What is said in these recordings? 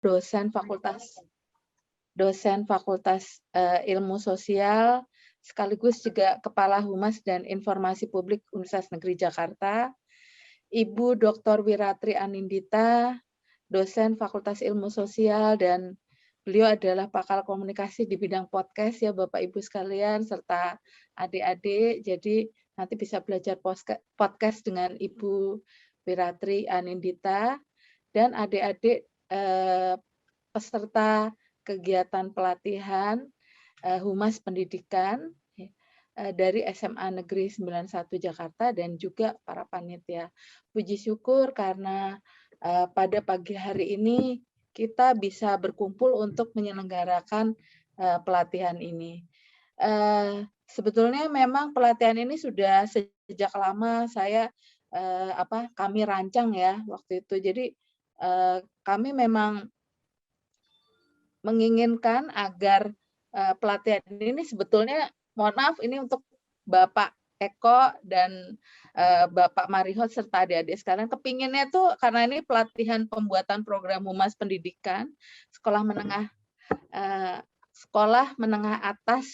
dosen Fakultas Ilmu Sosial, sekaligus juga Kepala Humas dan Informasi Publik Universitas Negeri Jakarta, Ibu Dr. Wiratri Anindita, dosen Fakultas Ilmu Sosial, dan beliau adalah pakar komunikasi di bidang podcast ya Bapak Ibu sekalian, serta adik-adik. Jadi nanti bisa belajar podcast dengan Ibu Wiratri Anindita, dan adik-adik peserta kegiatan pelatihan Humas Pendidikan dari SMA Negeri 91 Jakarta, dan juga para panitia. Puji syukur karena pada pagi hari ini kita bisa berkumpul untuk menyelenggarakan pelatihan ini. Sebetulnya memang pelatihan ini sudah sejak lama kami rancang ya waktu itu. Jadi kami memang menginginkan agar pelatihan ini sebetulnya, mohon maaf ini untuk Bapak Eko dan Bapak Marihot serta adik-adik sekalian, kepinginnya tuh karena ini pelatihan pembuatan program Humas Pendidikan sekolah menengah atas,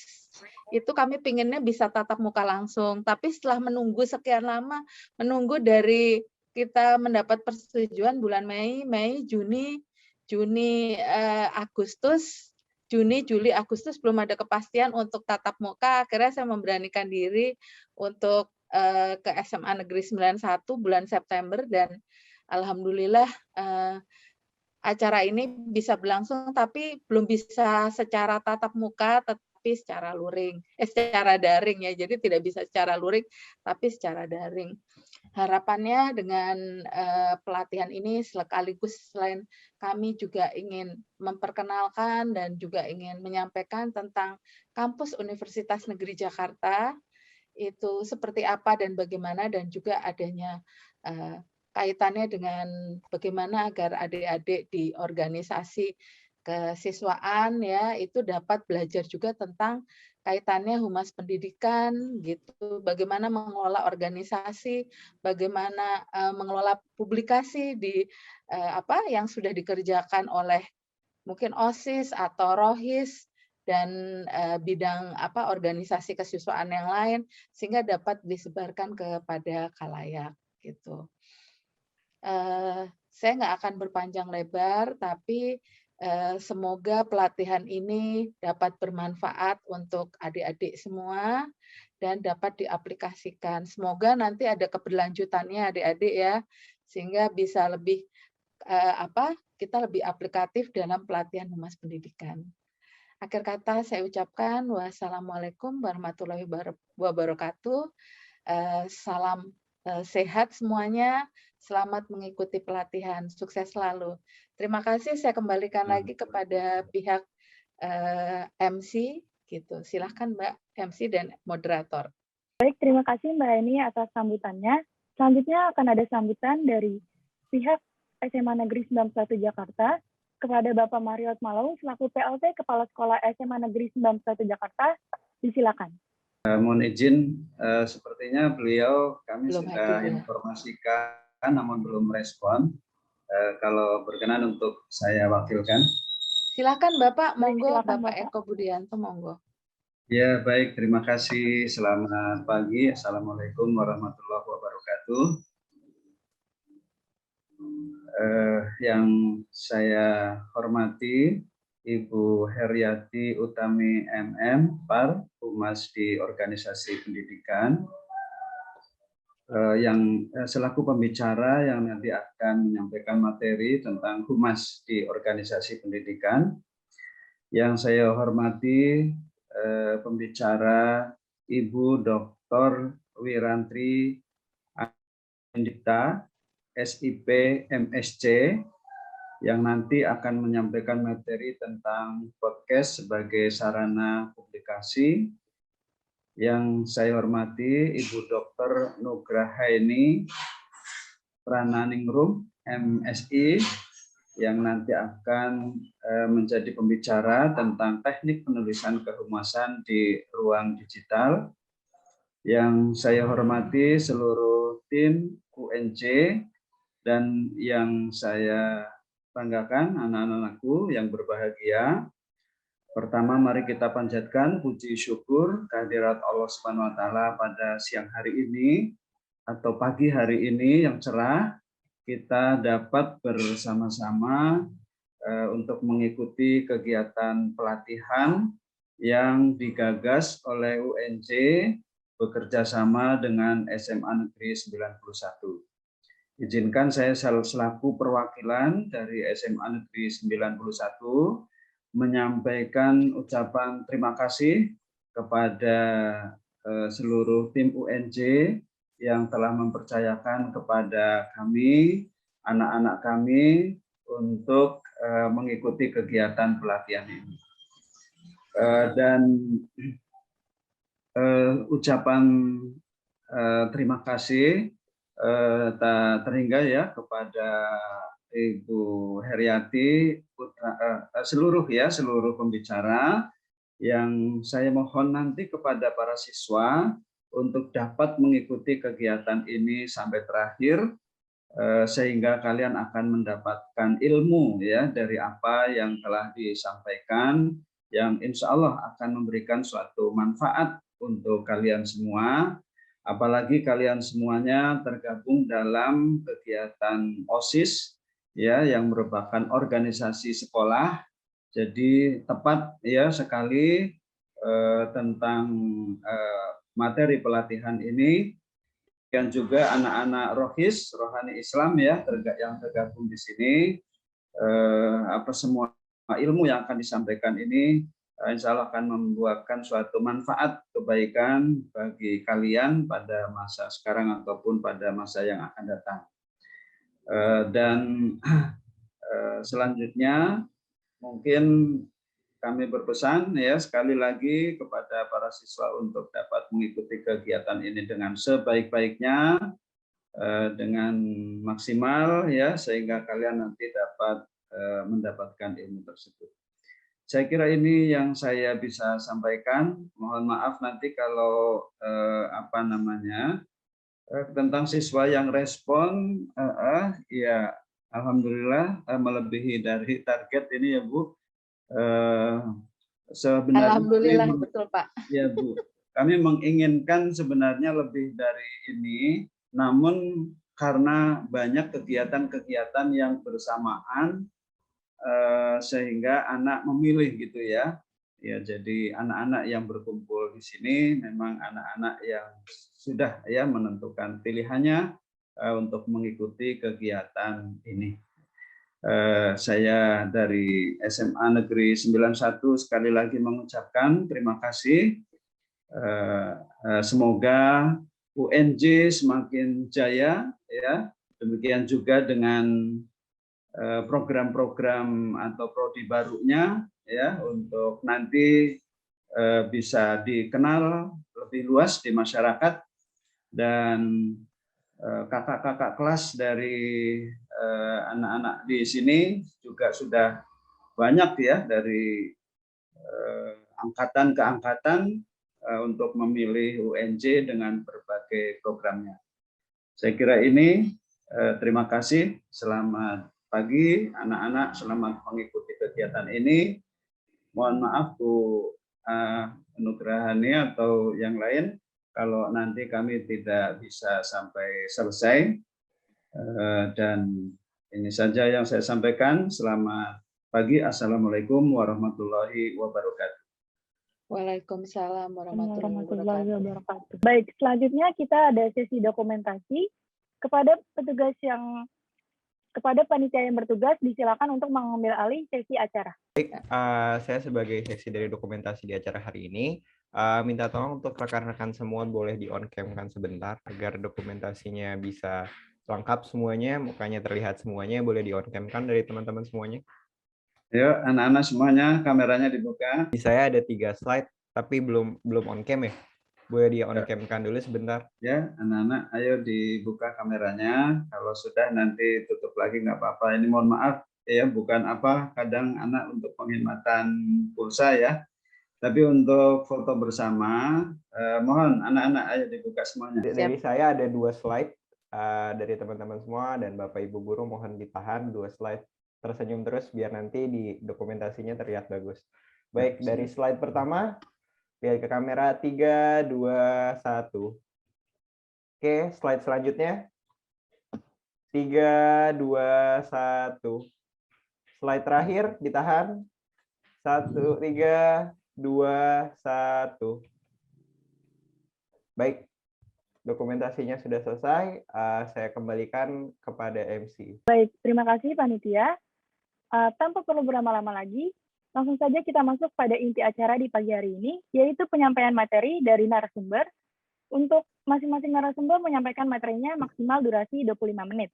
itu kami pinginnya bisa tatap muka langsung. Tapi setelah menunggu sekian lama, menunggu dari kita mendapat persetujuan bulan Mei, Juni, Juli, Agustus belum ada kepastian untuk tatap muka. Akhirnya saya memberanikan diri untuk ke SMA Negeri 91 bulan September, dan alhamdulillah acara ini bisa berlangsung, tapi belum bisa secara tatap muka, tapi secara daring ya. Jadi tidak bisa secara luring, tapi secara daring. Harapannya dengan pelatihan ini sekaligus selain kami juga ingin memperkenalkan dan juga ingin menyampaikan tentang kampus Universitas Negeri Jakarta itu seperti apa dan bagaimana, dan juga adanya kaitannya dengan bagaimana agar adik-adik di organisasi kesiswaan ya itu dapat belajar juga tentang kaitannya Humas Pendidikan gitu, bagaimana mengelola organisasi, bagaimana mengelola publikasi di yang sudah dikerjakan oleh mungkin OSIS atau ROHIS dan bidang organisasi kesiswaan yang lain, sehingga dapat disebarkan kepada khalayak gitu. Saya nggak akan berpanjang lebar, tapi semoga pelatihan ini dapat bermanfaat untuk adik-adik semua dan dapat diaplikasikan. Semoga nanti ada keberlanjutannya adik-adik ya, sehingga bisa lebih kita lebih aplikatif dalam pelatihan Humas Pendidikan. Akhir kata saya ucapkan wassalamualaikum warahmatullahi wabarakatuh. Salam sehat semuanya. Selamat mengikuti pelatihan. Sukses selalu. Terima kasih. Saya kembalikan lagi kepada pihak MC. Gitu. Silahkan Mbak MC dan moderator. Baik, terima kasih Mbak Eni atas sambutannya. Selanjutnya akan ada sambutan dari pihak SMA Negeri 91 Jakarta kepada Bapak Marihot Malou selaku PLT Kepala Sekolah SMA Negeri 91 Jakarta. Disilakan. Mohon izin, sepertinya beliau kami Belum sudah hadir, ya. informasikan namun belum respon. Kalau berkenan untuk saya wakilkan. Silakan Bapak, monggo. Silakan, Bapak Bapak Eko Budianto, monggo. Ya, baik, terima kasih. Selamat pagi. Assalamualaikum warahmatullahi wabarakatuh. Yang saya hormati Ibu Heriati Utami MM, Par, Humas di Organisasi Pendidikan, yang selaku pembicara yang nanti akan menyampaikan materi tentang Humas di Organisasi Pendidikan. Yang saya hormati pembicara Ibu Dr. Wiratri Anindita, SIP MSc, yang nanti akan menyampaikan materi tentang podcast sebagai sarana publikasi. Yang saya hormati Ibu Dr. Nugrahaini Prananingrum, MSI, yang nanti akan menjadi pembicara tentang teknik penulisan kehumasan di ruang digital. Yang saya hormati seluruh tim UNJ, dan yang saya banggakan, anak-anakku yang berbahagia. Pertama, mari kita panjatkan puji syukur kehadirat Allah Subhanahu wa taala pada siang hari ini atau pagi hari ini yang cerah, kita dapat bersama-sama untuk mengikuti kegiatan pelatihan yang digagas oleh UNJ bekerja sama dengan SMA Negeri 91. Izinkan saya selaku perwakilan dari SMA Negeri 91 menyampaikan ucapan terima kasih kepada seluruh tim UNJ yang telah mempercayakan kepada kami, anak-anak kami, untuk mengikuti kegiatan pelatihan ini. Dan ucapan terima kasih terhingga ya kepada Ibu Heriati, seluruh pembicara, yang saya mohon nanti kepada para siswa untuk dapat mengikuti kegiatan ini sampai terakhir, sehingga kalian akan mendapatkan ilmu ya dari apa yang telah disampaikan, yang insya Allah akan memberikan suatu manfaat untuk kalian semua. Apalagi kalian semuanya tergabung dalam kegiatan OSIS ya, yang merupakan organisasi sekolah. Jadi tepat ya sekali tentang materi pelatihan ini, dan juga anak-anak rohis, rohani Islam ya, yang tergabung di sini. Semua ilmu yang akan disampaikan ini insya Allah akan membuahkan suatu manfaat kebaikan bagi kalian pada masa sekarang ataupun pada masa yang akan datang. Dan selanjutnya mungkin kami berpesan ya sekali lagi kepada para siswa untuk dapat mengikuti kegiatan ini dengan sebaik-baiknya, dengan maksimal ya, sehingga kalian nanti dapat mendapatkan ilmu tersebut. Saya kira ini yang saya bisa sampaikan. Mohon maaf nanti kalau tentang siswa yang respon, ya alhamdulillah melebihi dari target ini ya Bu. Sebenarnya Alhamdulillah betul Pak. Ya Bu, kami menginginkan sebenarnya lebih dari ini, namun karena banyak kegiatan-kegiatan yang bersamaan, sehingga anak memilih gitu ya. Ya, jadi anak-anak yang berkumpul di sini memang anak-anak yang sudah ya menentukan pilihannya untuk mengikuti kegiatan ini. Saya dari SMA Negeri 91 sekali lagi mengucapkan terima kasih. Semoga UNJ semakin jaya ya. Demikian juga dengan program-program atau prodi barunya ya, untuk nanti bisa dikenal lebih luas di masyarakat, dan kakak-kakak kelas dari anak-anak di sini juga sudah banyak ya, dari angkatan ke angkatan untuk memilih UNJ dengan berbagai programnya. Saya kira ini, terima kasih. Selamat pagi anak-anak, selamat mengikuti kegiatan ini. Mohon maaf Bu Nugrahani atau yang lain kalau nanti kami tidak bisa sampai selesai. Dan ini saja yang saya sampaikan. Selamat pagi. Assalamualaikum warahmatullahi wabarakatuh. Waalaikumsalam warahmatullahi wabarakatuh. Baik, selanjutnya kita ada sesi dokumentasi. Kepada panitia yang bertugas, disilakan untuk mengambil alih sesi acara. Baik, saya sebagai seksi dari dokumentasi di acara hari ini, minta tolong untuk rekan-rekan semua boleh di on cam-kan sebentar agar dokumentasinya bisa lengkap semuanya, mukanya terlihat semuanya, boleh di on cam-kan dari teman-teman semuanya. Yuk, anak-anak semuanya kameranya dibuka. Di saya ada 3 slide, tapi belum on cam ya. Boleh di on cam-kan dulu sebentar. Ya, anak-anak, ayo dibuka kameranya. Kalau sudah nanti tutup lagi nggak apa-apa. Ini mohon maaf ya, bukan kadang anak untuk penghematan pulsa ya. Tapi untuk foto bersama, mohon anak-anak ayo dibuka semuanya. Dari saya ada 2 slide dari teman-teman semua, dan Bapak Ibu guru mohon ditahan 2 slide tersenyum terus biar nanti di dokumentasinya terlihat bagus. Baik, dari slide pertama, lihat ke kamera 3, 2, 1. Oke, slide selanjutnya. 3, 2, 1. Slide terakhir, ditahan. 1, 3, 2, 1. Baik, dokumentasinya sudah selesai. Saya kembalikan kepada MC. Baik, terima kasih panitia. Tanpa perlu berlama-lama lagi, langsung saja kita masuk pada inti acara di pagi hari ini, yaitu penyampaian materi dari narasumber. Untuk masing-masing narasumber menyampaikan materinya maksimal durasi 25 menit.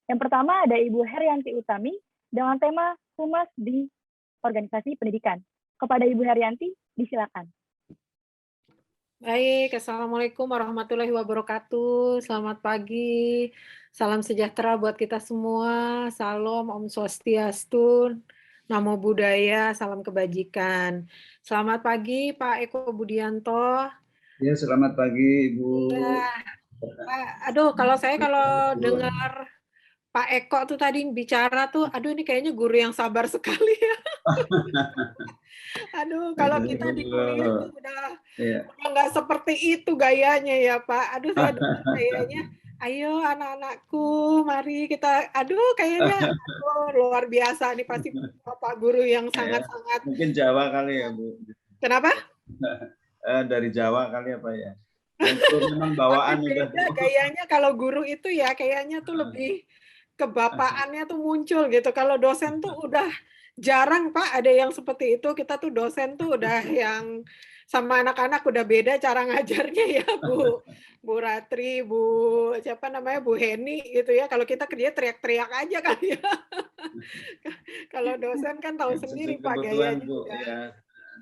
Yang pertama ada Ibu Herianti Utami dengan tema Humas di Organisasi Pendidikan. Kepada Ibu Herianti, disilakan. Baik, Assalamualaikum warahmatullahi wabarakatuh. Selamat pagi, salam sejahtera buat kita semua. Salam, Om Swastiastu, Namo Buddhaya, salam kebajikan. Selamat pagi, Pak Eko Budianto. Ya, selamat pagi, Ibu. Ya, Pak, kalau saya dengar Pak Eko tuh tadi bicara tuh, aduh ini kayaknya guru yang sabar sekali ya. Aduh, kalau kita di kuliah tuh udah nggak seperti itu gayanya ya Pak. Aduh, saya dengar kayaknya, ayo anak-anakku, mari kita, kayaknya luar biasa nih pasti Bapak guru yang sangat-sangat. Mungkin Jawa kali ya, Bu. Kenapa? Dari Jawa kali apa ya? Itu memang bawaan udah. Gayanya kalau guru itu ya kayaknya tuh lebih kebapaannya tuh muncul gitu. Kalau dosen tuh udah jarang Pak ada yang seperti itu. Kita tuh dosen tuh udah yang sama anak-anak udah beda cara ngajarnya ya Bu Ratri, Bu Heni gitu ya. Kalau kita kerja teriak-teriak aja kan ya. Kalau dosen kan tahu sendiri Pak gayanya. Ya.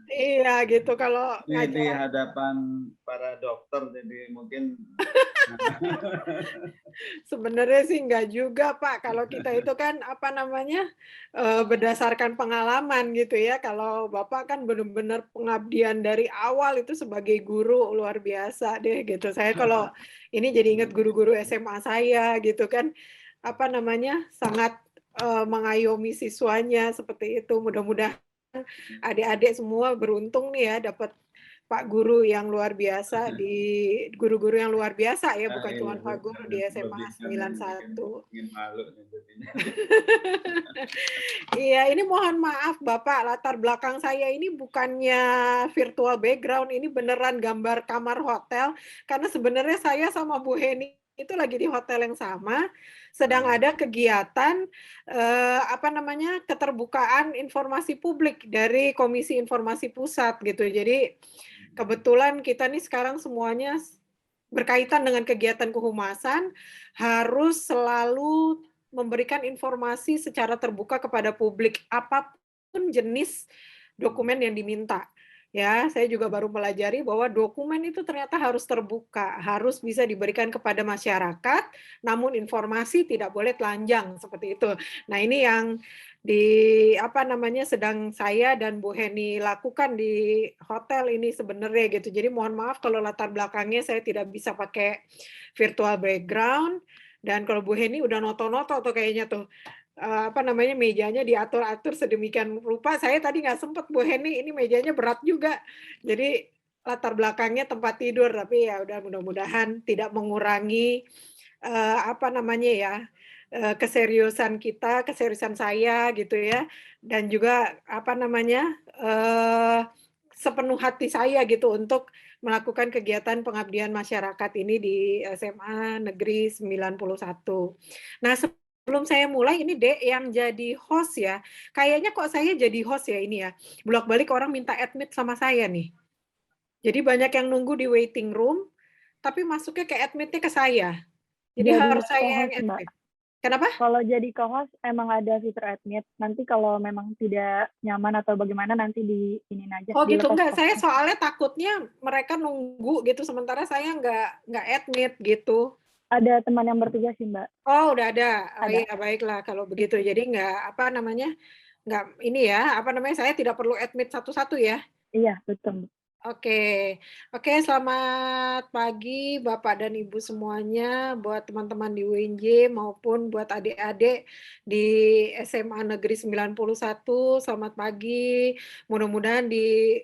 Iya gitu kalau ini di hadapan para dokter jadi mungkin sebenarnya sih enggak juga Pak. Kalau kita itu kan berdasarkan pengalaman gitu ya. Kalau Bapak kan benar-benar pengabdian dari awal itu sebagai guru luar biasa deh gitu. Saya kalau ini jadi ingat guru-guru SMA saya gitu kan sangat mengayomi siswanya seperti itu. Mudah-mudahan adik-adik semua beruntung nih ya dapat Pak Guru yang luar biasa guru-guru yang luar biasa ya, bukan cuma Pak Guru di SMA 91. Iya, ini mohon maaf Bapak, latar belakang saya ini bukannya virtual background, ini beneran gambar kamar hotel, karena sebenarnya saya sama Bu Heni itu lagi di hotel yang sama, sedang ada kegiatan keterbukaan informasi publik dari Komisi Informasi Pusat gitu. Jadi kebetulan kita nih sekarang semuanya berkaitan dengan kegiatan kehumasan harus selalu memberikan informasi secara terbuka kepada publik apapun jenis dokumen yang diminta. Ya, saya juga baru pelajari bahwa dokumen itu ternyata harus terbuka, harus bisa diberikan kepada masyarakat, namun informasi tidak boleh telanjang seperti itu. Nah, ini yang sedang saya dan Bu Heni lakukan di hotel ini sebenarnya gitu. Jadi mohon maaf kalau latar belakangnya saya tidak bisa pakai virtual background, dan kalau Bu Heni udah noto-noto tuh kayaknya tuh mejanya diatur-atur sedemikian rupa. Saya tadi nggak sempat Bu Heni, ini mejanya berat juga. Jadi latar belakangnya tempat tidur, tapi ya udah mudah-mudahan tidak mengurangi keseriusan kita, keseriusan saya gitu ya, dan juga sepenuh hati saya gitu untuk melakukan kegiatan pengabdian masyarakat ini di SMA Negeri 91. Nah, sebelum saya mulai, ini Dek yang jadi host ya. Kayaknya kok saya jadi host ya ini ya. Bolak-balik orang minta admit sama saya nih. Jadi banyak yang nunggu di waiting room, tapi masuknya ke admitnya ke saya. Jadi harus saya yang admit. Kenapa? Kalau jadi co-host emang ada fitur admit. Nanti kalau memang tidak nyaman atau bagaimana nanti diinin aja. Oh gitu, enggak. Saya soalnya takutnya mereka nunggu gitu, sementara saya nggak admit gitu. Ada teman yang bertugas sih, Mbak. Oh, udah ada. Oh iya, baiklah kalau begitu. Jadi saya tidak perlu admit satu-satu ya? Iya, betul. Oke, oke. Selamat pagi Bapak dan Ibu semuanya, buat teman-teman di UNJ maupun buat adik-adik di SMA Negeri 91. Selamat pagi. Mudah-mudahan di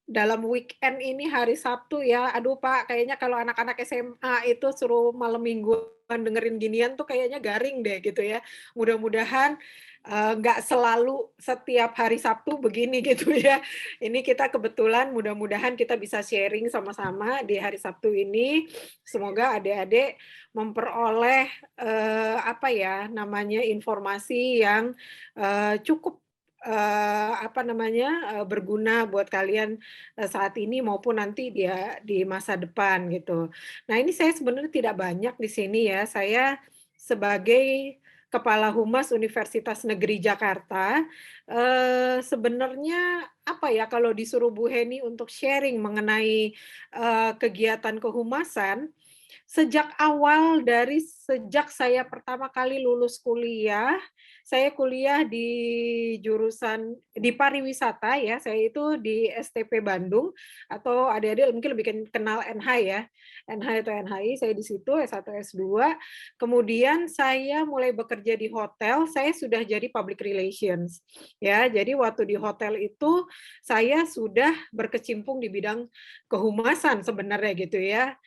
dalam weekend ini hari Sabtu ya. Aduh Pak, kayaknya kalau anak-anak SMA itu suruh malam mingguan dengerin ginian tuh kayaknya garing deh gitu ya. Mudah-mudahan nggak selalu setiap hari Sabtu begini gitu ya. Ini kita kebetulan mudah-mudahan kita bisa sharing sama-sama di hari Sabtu ini. Semoga adik-adik memperoleh apa ya namanya informasi yang cukup berguna buat kalian saat ini maupun nanti dia di masa depan gitu. Nah, ini saya sebenarnya tidak banyak di sini ya. Saya sebagai Kepala Humas Universitas Negeri Jakarta, sebenarnya apa ya kalau disuruh Bu Heni untuk sharing mengenai kegiatan kehumasan, sejak sejak saya pertama kali lulus kuliah, saya kuliah di jurusan di pariwisata ya, saya itu di STP Bandung atau adik-adik mungkin lebih kenal NH ya. NH atau NHI, saya di situ S1 S2. Kemudian saya mulai bekerja di hotel, saya sudah jadi public relations. Ya, jadi waktu di hotel itu saya sudah berkecimpung di bidang kehumasan sebenarnya gitu ya.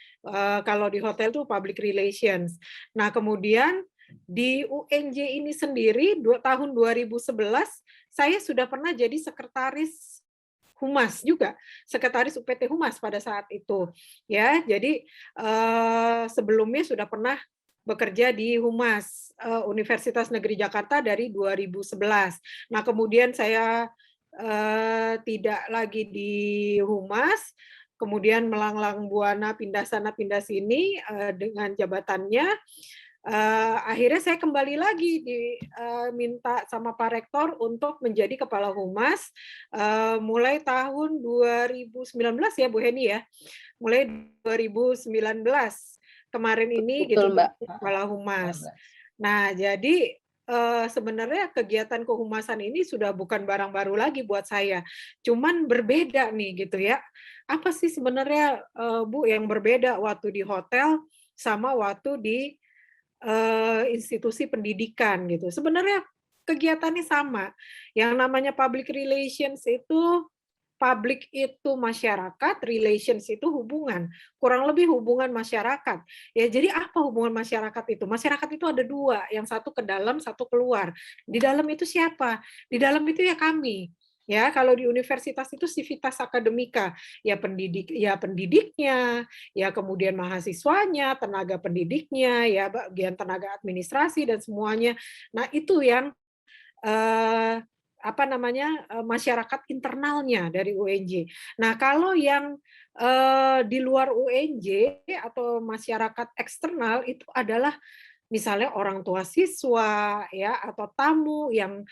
Kalau di hotel tuh public relations. Nah, kemudian di UNJ ini sendiri tahun 2011 saya sudah pernah jadi sekretaris Humas juga, sekretaris UPT Humas pada saat itu. Ya, jadi sebelumnya sudah pernah bekerja di Humas Universitas Negeri Jakarta dari 2011. Nah, kemudian saya tidak lagi di Humas, kemudian melanglang buana pindah sana pindah sini dengan jabatannya. Akhirnya saya kembali lagi diminta sama Pak Rektor untuk menjadi Kepala Humas mulai tahun 2019 ya Bu Heni ya, mulai 2019 kemarin ini Betul, gitu Mbak. Kepala Humas. Nah, jadi sebenarnya kegiatan kehumasan ini sudah bukan barang baru lagi buat saya, cuman berbeda nih gitu ya. Apa sih sebenarnya Bu yang berbeda waktu di hotel sama waktu di institusi pendidikan gitu? Sebenarnya kegiatannya sama. Yang namanya public relations itu public itu masyarakat, relations itu hubungan, kurang lebih hubungan masyarakat. Ya, jadi apa hubungan masyarakat itu? Masyarakat itu ada dua, yang satu ke dalam, satu keluar. Di dalam itu siapa? Di dalam itu ya kami. Ya, kalau di universitas itu civitas akademika, ya pendidiknya, ya kemudian mahasiswanya, tenaga pendidiknya, ya bagian tenaga administrasi dan semuanya. Nah, itu yang masyarakat internalnya dari UNJ. Nah, kalau yang di luar UNJ atau masyarakat eksternal itu adalah misalnya orang tua siswa ya atau tamu yang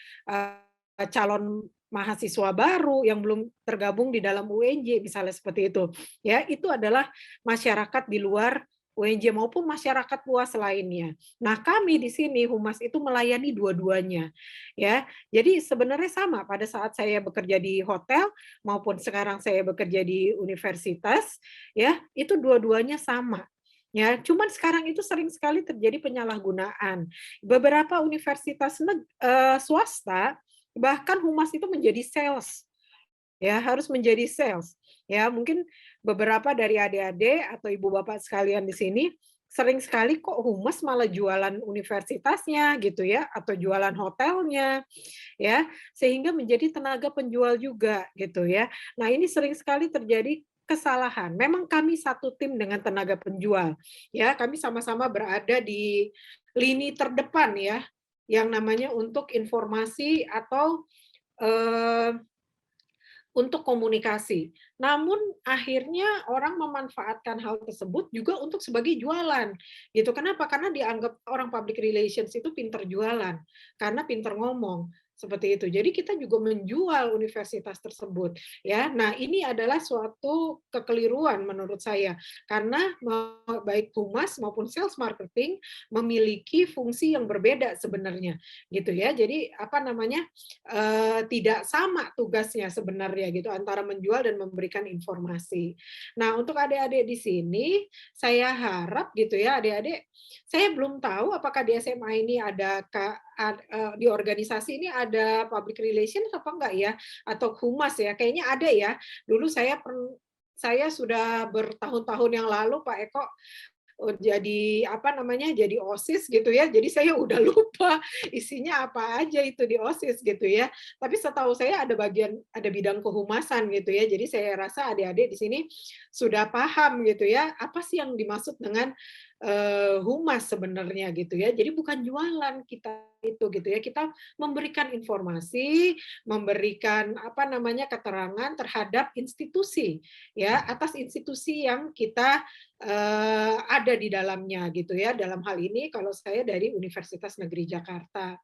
calon mahasiswa baru yang belum tergabung di dalam UNJ misalnya seperti itu. Ya, itu adalah masyarakat di luar UNJ maupun masyarakat luas lainnya. Nah, kami di sini Humas itu melayani dua-duanya. Ya. Jadi sebenarnya sama pada saat saya bekerja di hotel maupun sekarang saya bekerja di universitas, ya, itu dua-duanya sama. Ya, cuman sekarang itu sering sekali terjadi penyalahgunaan. Beberapa universitas swasta bahkan Humas itu menjadi sales. Ya, harus menjadi sales. Ya, mungkin beberapa dari adik-adik atau ibu bapak sekalian di sini sering sekali kok Humas malah jualan universitasnya gitu ya atau jualan hotelnya ya sehingga menjadi tenaga penjual juga gitu ya. Nah, ini sering sekali terjadi kesalahan. Memang kami satu tim dengan tenaga penjual. Ya, kami sama-sama berada di lini terdepan ya yang namanya untuk informasi atau untuk komunikasi. Namun akhirnya orang memanfaatkan hal tersebut juga untuk sebagai jualan. Gitu. Kenapa? Karena dianggap orang public relations itu pinter jualan, karena pinter ngomong. Seperti itu. Jadi kita juga menjual universitas tersebut, ya. Nah, ini adalah suatu kekeliruan menurut saya, karena baik humas maupun sales marketing memiliki fungsi yang berbeda sebenarnya, gitu ya. Jadi apa namanya, tidak sama tugasnya sebenarnya gitu antara menjual dan memberikan informasi. Nah, untuk adik-adik di sini, saya harap gitu ya, adik-adik, saya belum tahu apakah di SMA ini ada di organisasi ini ada public relations apa enggak ya, atau humas ya, kayaknya ada ya. Dulu saya sudah bertahun-tahun yang lalu Pak Eko jadi apa namanya, jadi OSIS gitu ya. Jadi saya udah lupa isinya apa aja itu di OSIS gitu ya. Tapi setahu saya ada bidang kehumasan gitu ya. Jadi saya rasa adik-adik di sini sudah paham gitu ya, apa sih yang dimaksud dengan humas sebenarnya gitu ya. Jadi bukan jualan kita itu gitu ya. Kita memberikan informasi, memberikan apa namanya keterangan terhadap institusi ya, atas institusi yang kita ada di dalamnya gitu ya. Dalam hal ini kalau saya dari Universitas Negeri Jakarta.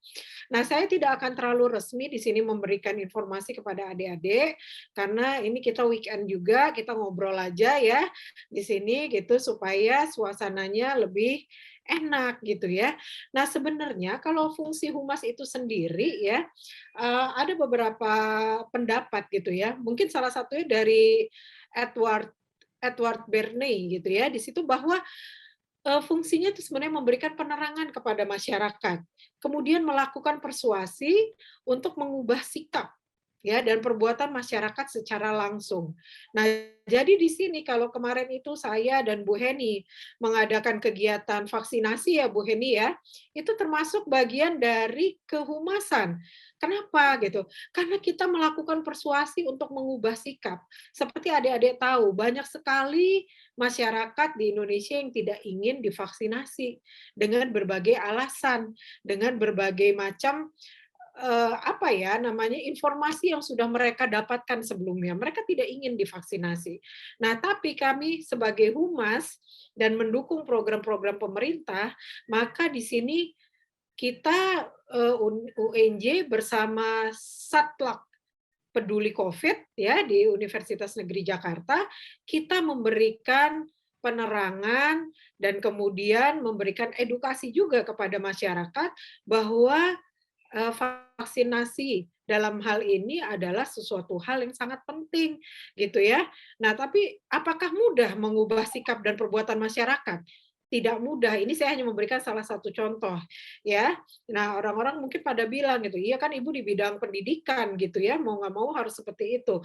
Nah, saya tidak akan terlalu resmi di sini memberikan informasi kepada adik-adik karena ini kita weekend juga, kita ngobrol aja ya di sini gitu supaya suasananya lebih enak gitu ya. Nah, sebenarnya kalau fungsi humas itu sendiri ya ada beberapa pendapat gitu ya. Mungkin salah satunya dari Edward Bernays gitu ya, di situ bahwa fungsinya itu sebenarnya memberikan penerangan kepada masyarakat, kemudian melakukan persuasi untuk mengubah sikap ya dan perbuatan masyarakat secara langsung. Nah, jadi di sini kalau kemarin itu saya dan Bu Heni mengadakan kegiatan vaksinasi ya Bu Heni ya, itu termasuk bagian dari kehumasan. Kenapa gitu? Karena kita melakukan persuasi untuk mengubah sikap. Seperti adik-adik tahu, banyak sekali masyarakat di Indonesia yang tidak ingin divaksinasi dengan berbagai alasan, dengan berbagai macam apa ya namanya informasi yang sudah mereka dapatkan sebelumnya. Mereka tidak ingin divaksinasi. Nah, tapi kami sebagai humas dan mendukung program-program pemerintah, maka di sini kita UNJ bersama Satlak Peduli COVID ya di Universitas Negeri Jakarta, kita memberikan penerangan dan kemudian memberikan edukasi juga kepada masyarakat bahwa vaksinasi dalam hal ini adalah sesuatu hal yang sangat penting gitu ya. Nah, tapi apakah mudah mengubah sikap dan perbuatan masyarakat? Tidak mudah. Ini saya hanya memberikan salah satu contoh ya. Nah, orang-orang mungkin pada bilang gitu, iya kan Ibu di bidang pendidikan gitu ya, mau nggak mau harus seperti itu.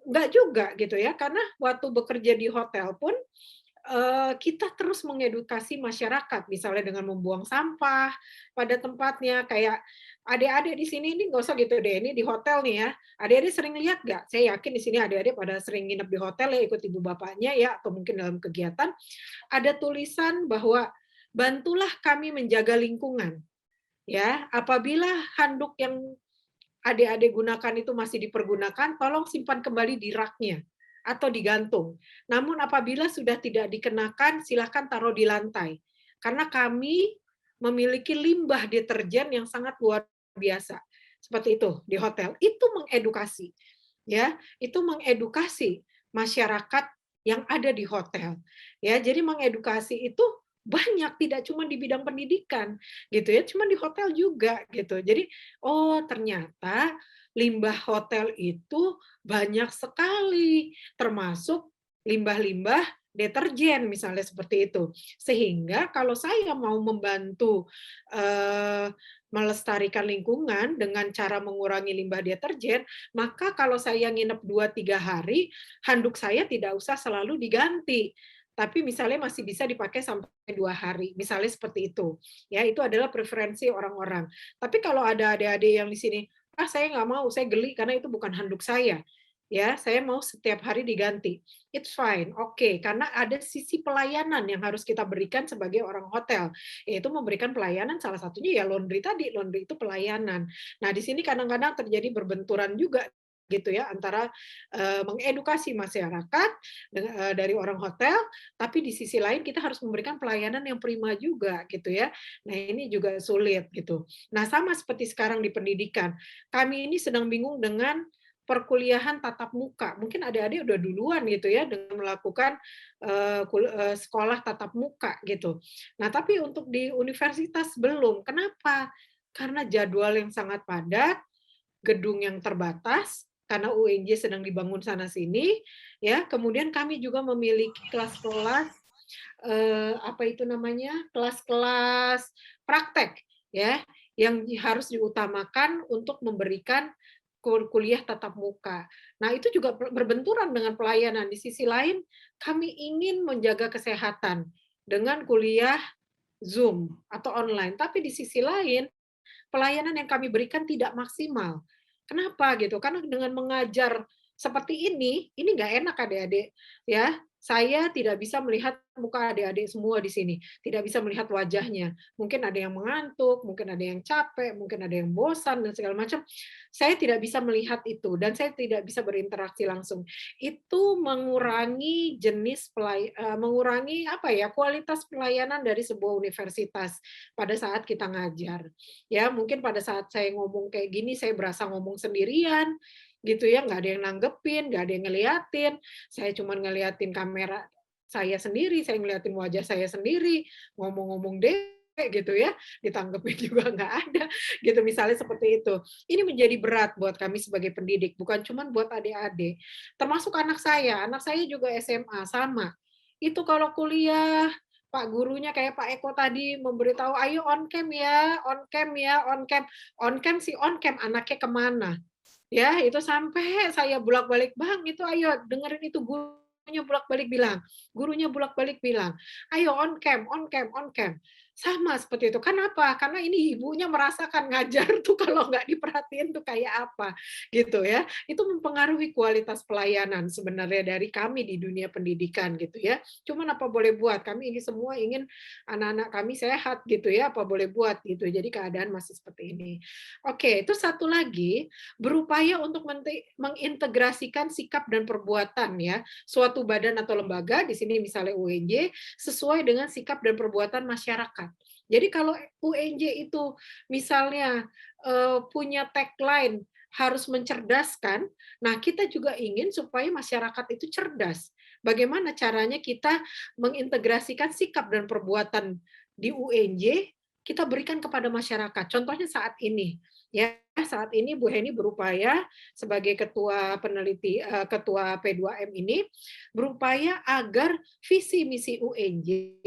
Enggak juga gitu ya, karena waktu bekerja di hotel pun kita terus mengedukasi masyarakat, misalnya dengan membuang sampah pada tempatnya, kayak adik-adik di sini ini nggak usah gitu deh, ini di hotel nih ya, adik-adik sering lihat nggak? Saya yakin di sini adik-adik pada sering nginep di hotel ya, ikut ibu bapaknya ya, atau mungkin dalam kegiatan, ada tulisan bahwa bantulah kami menjaga lingkungan. Ya, apabila handuk yang adik-adik gunakan itu masih dipergunakan, tolong simpan kembali di raknya atau digantung. Namun apabila sudah tidak dikenakan, silakan taruh di lantai. Karena kami memiliki limbah deterjen yang sangat luar biasa. Seperti itu di hotel. Itu mengedukasi. Ya, itu mengedukasi masyarakat yang ada di hotel. Ya, jadi mengedukasi itu banyak, tidak cuma di bidang pendidikan gitu ya, cuma di hotel juga gitu. Jadi oh ternyata limbah hotel itu banyak sekali, termasuk limbah-limbah deterjen misalnya seperti itu. Sehingga kalau saya mau membantu melestarikan lingkungan dengan cara mengurangi limbah deterjen, maka kalau saya nginep 2-3 hari, handuk saya tidak usah selalu diganti. Tapi misalnya masih bisa dipakai sampai 2 hari, misalnya seperti itu. Ya, itu adalah preferensi orang-orang. Tapi kalau ada adik-adik yang di sini, saya nggak mau, saya geli karena itu bukan handuk saya. Ya, saya mau setiap hari diganti. It's fine, oke. Karena ada sisi pelayanan yang harus kita berikan sebagai orang hotel, yaitu memberikan pelayanan salah satunya ya laundry tadi. Laundry itu pelayanan. Nah, di sini kadang-kadang terjadi berbenturan juga gitu ya, antara mengedukasi masyarakat dari orang hotel, tapi di sisi lain kita harus memberikan pelayanan yang prima juga gitu ya. Nah, ini juga sulit gitu. Nah, sama seperti sekarang di pendidikan. Kami ini sedang bingung dengan perkuliahan tatap muka. Mungkin adik-adik udah duluan gitu ya dengan melakukan sekolah tatap muka gitu. Nah, tapi untuk di universitas belum. Kenapa? Karena jadwal yang sangat padat, gedung yang terbatas, karena UNJ sedang dibangun sana sini, ya. Kemudian kami juga memiliki kelas-kelas apa itu namanya, kelas-kelas praktek, ya, yang harus diutamakan untuk memberikan kuliah tatap muka. Nah, itu juga berbenturan dengan pelayanan. Di sisi lain, kami ingin menjaga kesehatan dengan kuliah Zoom atau online, tapi di sisi lain pelayanan yang kami berikan tidak maksimal. Kenapa gitu? Karena dengan mengajar seperti ini nggak enak adik-adik, ya. Saya tidak bisa melihat muka adik-adik semua di sini, tidak bisa melihat wajahnya. Mungkin ada yang mengantuk, mungkin ada yang capek, mungkin ada yang bosan dan segala macam. Saya tidak bisa melihat itu dan saya tidak bisa berinteraksi langsung. Itu mengurangi mengurangi apa ya, kualitas pelayanan dari sebuah universitas pada saat kita ngajar. Ya, mungkin pada saat saya ngomong kayak gini saya berasa ngomong sendirian gitu ya, nggak ada yang nanggepin, nggak ada yang ngeliatin, saya cuma ngeliatin kamera saya sendiri, saya ngeliatin wajah saya sendiri, ngomong-ngomong deh gitu ya, ditanggepin juga nggak ada, gitu misalnya seperti itu. Ini menjadi berat buat kami sebagai pendidik, bukan cuma buat adik-adik, termasuk anak saya juga SMA, sama. Itu kalau kuliah, Pak gurunya kayak Pak Eko tadi memberitahu, ayo on cam ya, on cam ya, on cam. On cam si on cam, anaknya kemana? Ya, itu sampai saya bolak-balik, "Bang, itu ayo dengerin itu gurunya bolak-balik bilang, "Ayo on cam, on cam, on cam." Sama seperti itu. Kenapa? Karena ini ibunya merasakan ngajar tuh kalau nggak diperhatiin tuh kayak apa, gitu ya. Itu mempengaruhi kualitas pelayanan sebenarnya dari kami di dunia pendidikan gitu ya. Cuman apa boleh buat, kami ini semua ingin anak-anak kami sehat gitu ya, apa boleh buat gitu. Jadi keadaan masih seperti ini. Oke, itu satu lagi, berupaya untuk mengintegrasikan sikap dan perbuatan ya suatu badan atau lembaga, di sini misalnya UNJ, sesuai dengan sikap dan perbuatan masyarakat. Jadi kalau UNJ itu misalnya punya tagline harus mencerdaskan, nah kita juga ingin supaya masyarakat itu cerdas. Bagaimana caranya kita mengintegrasikan sikap dan perbuatan di UNJ kita berikan kepada masyarakat. Contohnya saat ini, ya saat ini Bu Heni berupaya sebagai ketua peneliti, ketua P2M ini berupaya agar visi misi UNJ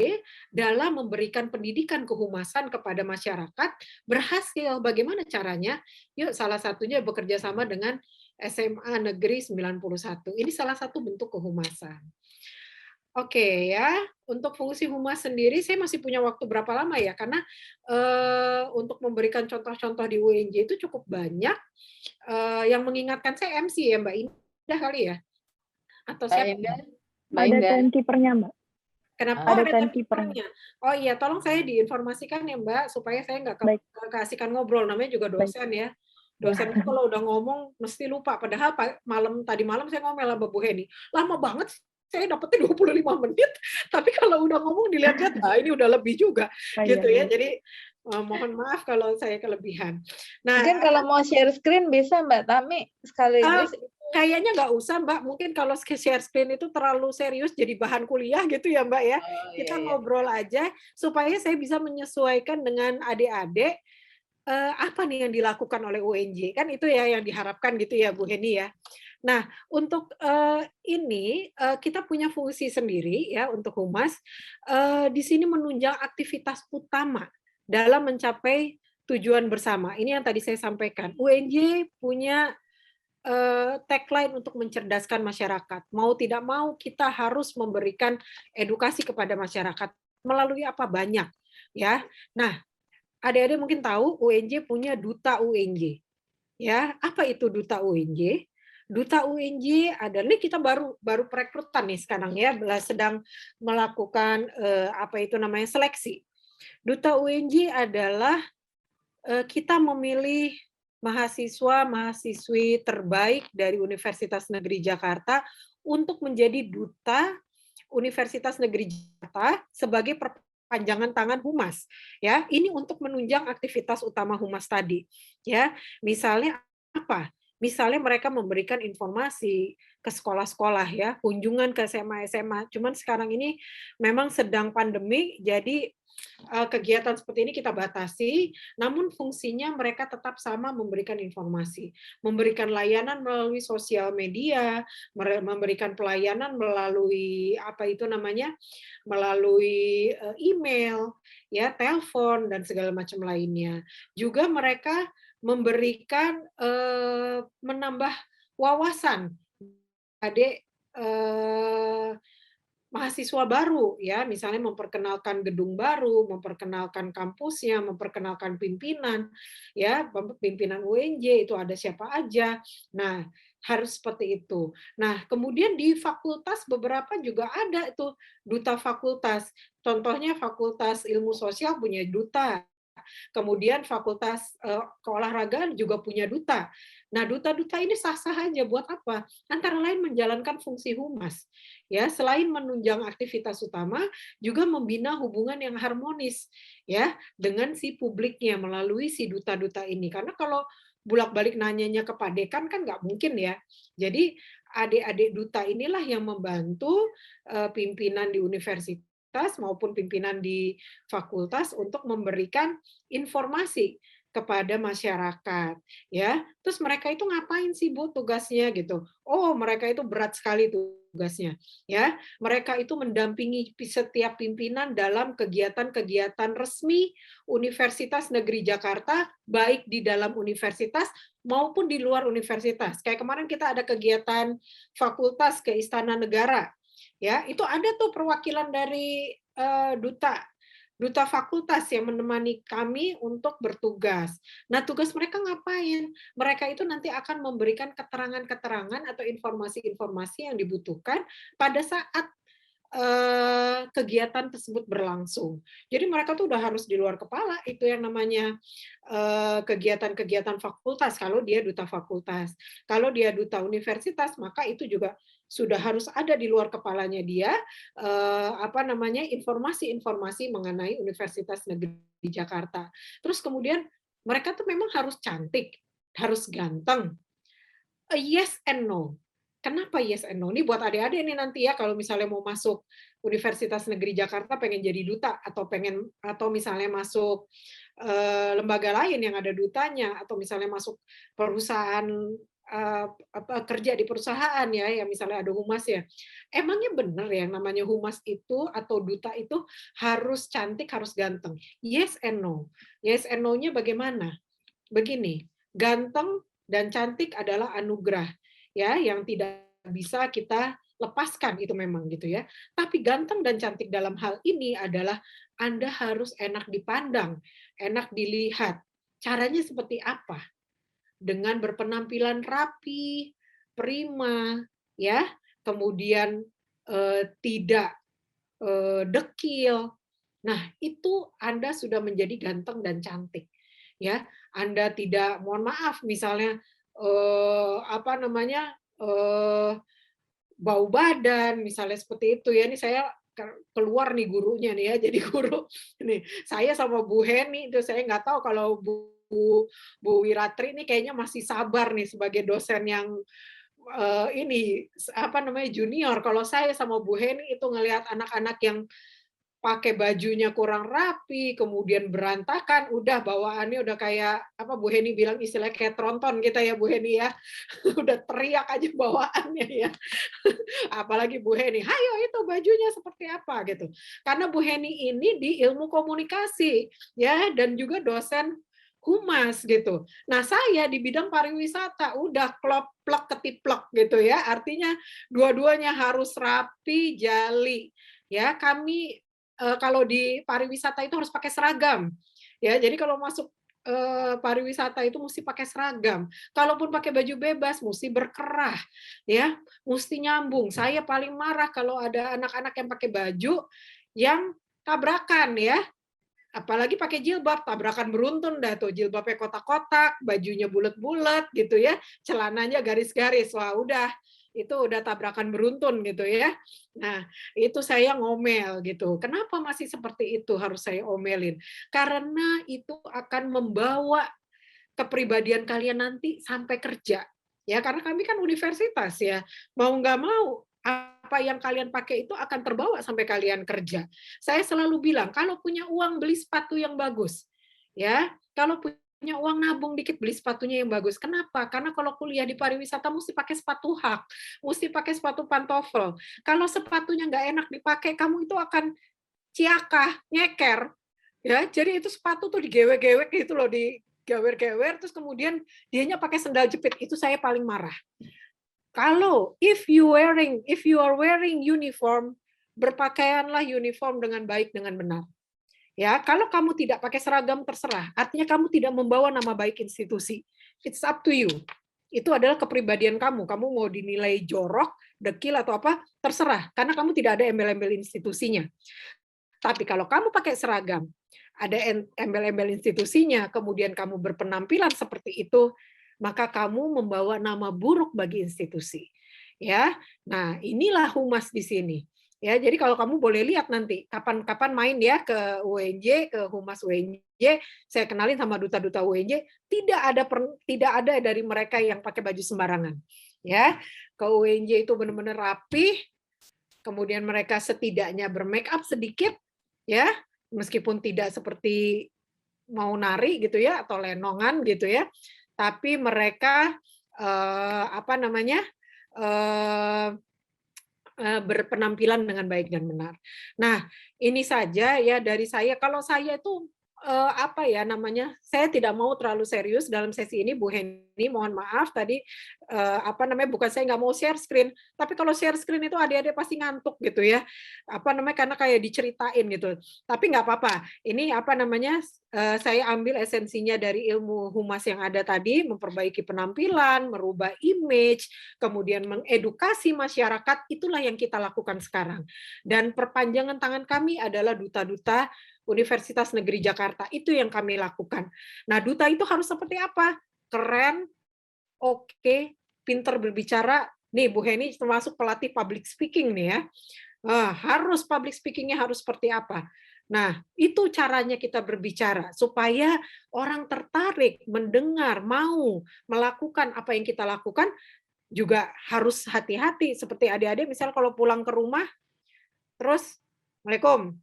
dalam memberikan pendidikan kehumasan kepada masyarakat berhasil. Bagaimana caranya? Yuk, salah satunya bekerja sama dengan SMA Negeri 91. Ini salah satu bentuk kehumasan. Oke ya, untuk fungsi humas sendiri saya masih punya waktu berapa lama ya? Karena untuk memberikan contoh-contoh di UNJ itu cukup banyak. Yang mengingatkan saya MC ya Mbak Indah kali ya? Atau Mbak siapa? Indah, Ada timekeeper-nya, Mbak. Kenapa? Ada Ada timekeeper-nya. timekeeper-nya. Oh iya, tolong saya diinformasikan ya Mbak, supaya saya nggak keasikan ngobrol. Namanya juga dosen ya. Dosen itu kalau udah ngomong mesti lupa. Padahal tadi malam saya ngomel sama Bu Heni. Lama banget saya dapetnya 25 menit, tapi kalau udah ngomong dilihat-lihat, ini udah lebih juga. Gitu ya. Jadi mohon maaf kalau saya kelebihan. Nah, mungkin kalau mau share screen bisa Mbak Tami sekaligus. Kayaknya nggak usah Mbak, mungkin kalau share screen itu terlalu serius jadi bahan kuliah gitu ya Mbak ya. Kita ngobrol aja supaya saya bisa menyesuaikan dengan adik-adik apa nih yang dilakukan oleh UNJ, kan itu ya yang diharapkan gitu ya Bu Heni ya. Nah, untuk ini kita punya fungsi sendiri ya untuk humas, di sini menunjang aktivitas utama dalam mencapai tujuan bersama. Ini yang tadi saya sampaikan. UNJ punya tagline untuk mencerdaskan masyarakat. Mau tidak mau kita harus memberikan edukasi kepada masyarakat melalui apa banyak ya. Nah, adik-adik mungkin tahu UNJ punya duta UNJ. Ya, apa itu duta UNJ? Duta UNJ adalah kita baru perekrutan nih sekarang ya, sedang melakukan apa itu namanya seleksi. Duta UNJ adalah kita memilih mahasiswa-mahasiswi terbaik dari Universitas Negeri Jakarta untuk menjadi duta Universitas Negeri Jakarta sebagai perpanjangan tangan humas, ya. Ini untuk menunjang aktivitas utama humas tadi, ya. Misalnya apa? Misalnya mereka memberikan informasi ke sekolah-sekolah, ya, kunjungan ke SMA-SMA. Cuman sekarang ini memang sedang pandemi, jadi kegiatan seperti ini kita batasi, namun fungsinya mereka tetap sama, memberikan informasi, memberikan layanan melalui sosial media, memberikan pelayanan melalui apa itu namanya, melalui email, ya, telepon dan segala macam lainnya. Juga mereka memberikan menambah wawasan adik mahasiswa baru, ya, misalnya memperkenalkan gedung baru, memperkenalkan kampusnya, memperkenalkan pimpinan, ya, pimpinan UNJ itu ada siapa aja. Nah, harus seperti itu. Nah, kemudian di fakultas beberapa juga ada itu duta fakultas. Contohnya Fakultas Ilmu Sosial punya duta. Kemudian Fakultas Keolahragaan juga punya duta. Nah, duta-duta ini sah-sah aja buat apa? Antara lain menjalankan fungsi humas. Ya, selain menunjang aktivitas utama, juga membina hubungan yang harmonis ya dengan si publiknya melalui si duta-duta ini. Karena kalau bolak-balik nanyanya ke Pak Dekan kan nggak mungkin ya. Jadi adik-adik duta inilah yang membantu pimpinan di universitas maupun pimpinan di fakultas untuk memberikan informasi kepada masyarakat, ya. Terus mereka itu ngapain sih, Bu, tugasnya gitu? Oh, mereka itu berat sekali tugasnya, ya. Mereka itu mendampingi setiap pimpinan dalam kegiatan-kegiatan resmi Universitas Negeri Jakarta, baik di dalam universitas maupun di luar universitas. Kayak kemarin kita ada kegiatan fakultas ke Istana Negara, ya. Itu ada tuh perwakilan dari duta fakultas yang menemani kami untuk bertugas. Nah, tugas mereka ngapain? Mereka itu nanti akan memberikan keterangan-keterangan atau informasi-informasi yang dibutuhkan pada saat kegiatan tersebut berlangsung. Jadi mereka tuh udah harus di luar kepala itu yang namanya kegiatan-kegiatan fakultas kalau dia duta fakultas. Kalau dia duta universitas, maka itu juga sudah harus ada di luar kepalanya dia informasi-informasi mengenai Universitas Negeri Jakarta. Terus kemudian mereka tuh memang harus cantik, harus ganteng. Yes and no. Kenapa yes and no? Ini buat adik-adik ini nanti ya kalau misalnya mau masuk Universitas Negeri Jakarta pengen jadi duta atau misalnya masuk lembaga lain yang ada dutanya atau misalnya masuk perusahaan kerja di perusahaan ya yang misalnya ada humas ya. Emangnya benar ya yang namanya humas itu atau duta itu harus cantik, harus ganteng? Yes and no. Yes and no-nya bagaimana? Begini, ganteng dan cantik adalah anugerah ya yang tidak bisa kita lepaskan itu memang gitu ya. Tapi ganteng dan cantik dalam hal ini adalah Anda harus enak dipandang, enak dilihat. Caranya seperti apa? Dengan berpenampilan rapi, prima, ya, kemudian tidak dekil. Nah, itu Anda sudah menjadi ganteng dan cantik. Ya, Anda tidak, mohon maaf, misalnya bau badan, misalnya seperti itu ya. Ini saya keluar nih gurunya nih ya, jadi guru. Nih, saya sama Bu Heni itu saya nggak tahu kalau Bu Wiratri ini kayaknya masih sabar nih sebagai dosen yang junior. Kalau saya sama Bu Heni itu ngelihat anak-anak yang pakai bajunya kurang rapi, kemudian berantakan, udah bawaannya udah kayak Bu Heni bilang istilahnya kayak tronton kita ya Bu Heni ya. Udah teriak aja bawaannya ya. Apalagi Bu Heni, "Hayo itu bajunya seperti apa?" gitu. Karena Bu Heni ini di ilmu komunikasi ya dan juga dosen humas gitu. Nah, saya di bidang pariwisata udah klop-plok ketiplok gitu ya. Artinya dua-duanya harus rapi, jali. Ya, kami kalau di pariwisata itu harus pakai seragam. Ya, jadi kalau masuk pariwisata itu mesti pakai seragam. Kalaupun pakai baju bebas mesti berkerah, ya, mesti nyambung. Saya paling marah kalau ada anak-anak yang pakai baju yang tabrakan ya. Apalagi pakai jilbab, tabrakan beruntun dah tuh, jilbabnya kotak-kotak, bajunya bulat-bulat gitu ya, celananya garis-garis. Wah, udah itu udah tabrakan beruntun gitu ya. Nah, itu saya ngomel gitu. Kenapa masih seperti itu harus saya omelin? Karena itu akan membawa kepribadian kalian nanti sampai kerja. Ya, karena kami kan universitas ya. Mau nggak mau apa yang kalian pakai itu akan terbawa sampai kalian kerja. Saya selalu bilang, kalau punya uang beli sepatu yang bagus. Ya, kalau punya uang nabung dikit beli sepatunya yang bagus. Kenapa? Karena kalau kuliah di pariwisata mesti pakai sepatu hak, mesti pakai sepatu pantofel. Kalau sepatunya nggak enak dipakai, kamu itu akan ciakah, nyeker. Ya, jadi itu sepatu tuh digewek-gewek gitu loh, digewer-gewer, terus kemudian dianya pakai sendal jepit. Itu saya paling marah. Kalau if you are wearing uniform, berpakaianlah uniform dengan baik, dengan benar. Ya, kalau kamu tidak pakai seragam terserah, artinya kamu tidak membawa nama baik institusi. It's up to you. Itu adalah kepribadian kamu. Kamu mau dinilai jorok, dekil atau apa, terserah. Karena kamu tidak ada embel-embel institusinya. Tapi kalau kamu pakai seragam, ada embel-embel institusinya, kemudian kamu berpenampilan seperti itu, maka kamu membawa nama buruk bagi institusi. Ya, nah inilah humas di sini. Ya, jadi kalau kamu boleh lihat nanti kapan-kapan main ya ke UNJ, ke humas UNJ, saya kenalin sama duta-duta UNJ, tidak ada dari mereka yang pakai baju sembarangan. Ya, ke UNJ itu benar-benar rapi, kemudian mereka setidaknya bermake up sedikit, ya, meskipun tidak seperti mau nari gitu ya atau lenongan gitu ya, tapi mereka berpenampilan dengan baik dan benar. Nah, ini saja ya dari saya. Kalau saya itu saya tidak mau terlalu serius dalam sesi ini, Bu Heni, mohon maaf tadi bukan saya nggak mau share screen, tapi kalau share screen itu adik-adik pasti ngantuk gitu ya, karena kayak diceritain gitu. Tapi nggak apa-apa. Ini saya ambil esensinya dari ilmu humas yang ada tadi, memperbaiki penampilan, merubah image, kemudian mengedukasi masyarakat, itulah yang kita lakukan sekarang. Dan perpanjangan tangan kami adalah duta-duta Universitas Negeri Jakarta, itu yang kami lakukan. Nah, duta itu harus seperti apa? Keren, oke, pinter berbicara. Nih, Bu Heni termasuk pelatih public speaking nih ya. Harus public speaking-nya harus seperti apa? Nah, itu caranya kita berbicara supaya orang tertarik, mendengar, mau melakukan apa yang kita lakukan. Juga harus hati-hati. Seperti adik-adik, misal kalau pulang ke rumah, terus, Assalamualaikum,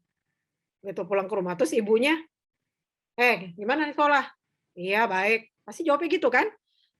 gitu pulang ke rumah, terus ibunya, gimana nih sekolah? Iya baik, pasti jawabnya gitu kan?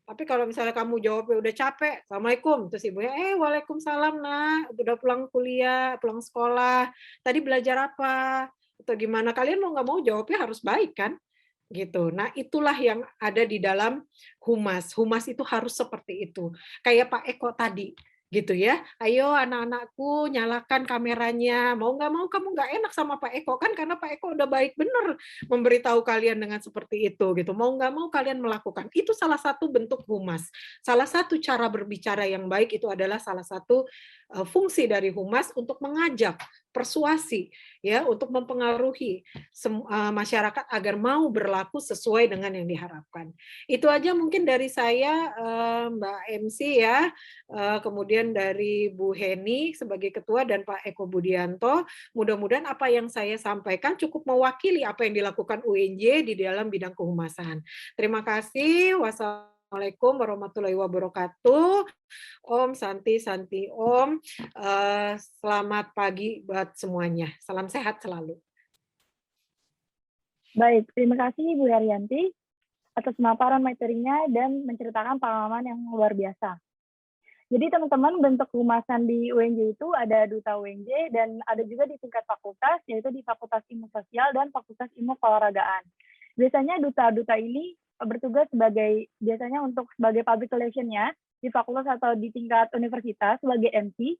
Tapi kalau misalnya kamu jawabnya udah capek, Assalamualaikum, terus ibunya, Waalaikumsalam nak, udah pulang kuliah, pulang sekolah, tadi belajar apa? Atau gimana? Kalian mau nggak mau jawabnya harus baik kan? Gitu. Nah, itulah yang ada di dalam humas. Humas itu harus seperti itu. Kayak Pak Eko tadi, gitu ya. Ayo anak-anakku nyalakan kameranya. Mau nggak mau kamu nggak enak sama Pak Eko kan, karena Pak Eko udah baik bener memberitahu kalian dengan seperti itu gitu. Mau nggak mau kalian melakukan. Itu salah satu bentuk humas. Salah satu cara berbicara yang baik itu adalah salah satu fungsi dari humas untuk mengajak, persuasi ya, untuk mempengaruhi masyarakat agar mau berlaku sesuai dengan yang diharapkan. Itu aja mungkin dari saya, Mbak MC ya. Kemudian dari Bu Heni sebagai ketua dan Pak Eko Budianto, mudah-mudahan apa yang saya sampaikan cukup mewakili apa yang dilakukan UNJ di dalam bidang kehumasan. Terima kasih. Wassalamualaikum warahmatullahi wabarakatuh. Om Santi Om. Selamat pagi buat semuanya. Salam sehat selalu. Baik, terima kasih Bu Haryanti atas pemaparan materinya dan menceritakan pengalaman yang luar biasa. Jadi teman-teman, bentuk kehumasan di UNJ itu ada duta UNJ dan ada juga di tingkat fakultas, yaitu di Fakultas Ilmu Sosial dan Fakultas Ilmu Keolahragaan. Biasanya duta-duta ini bertugas biasanya sebagai public relation-nya di fakultas atau di tingkat universitas sebagai MC,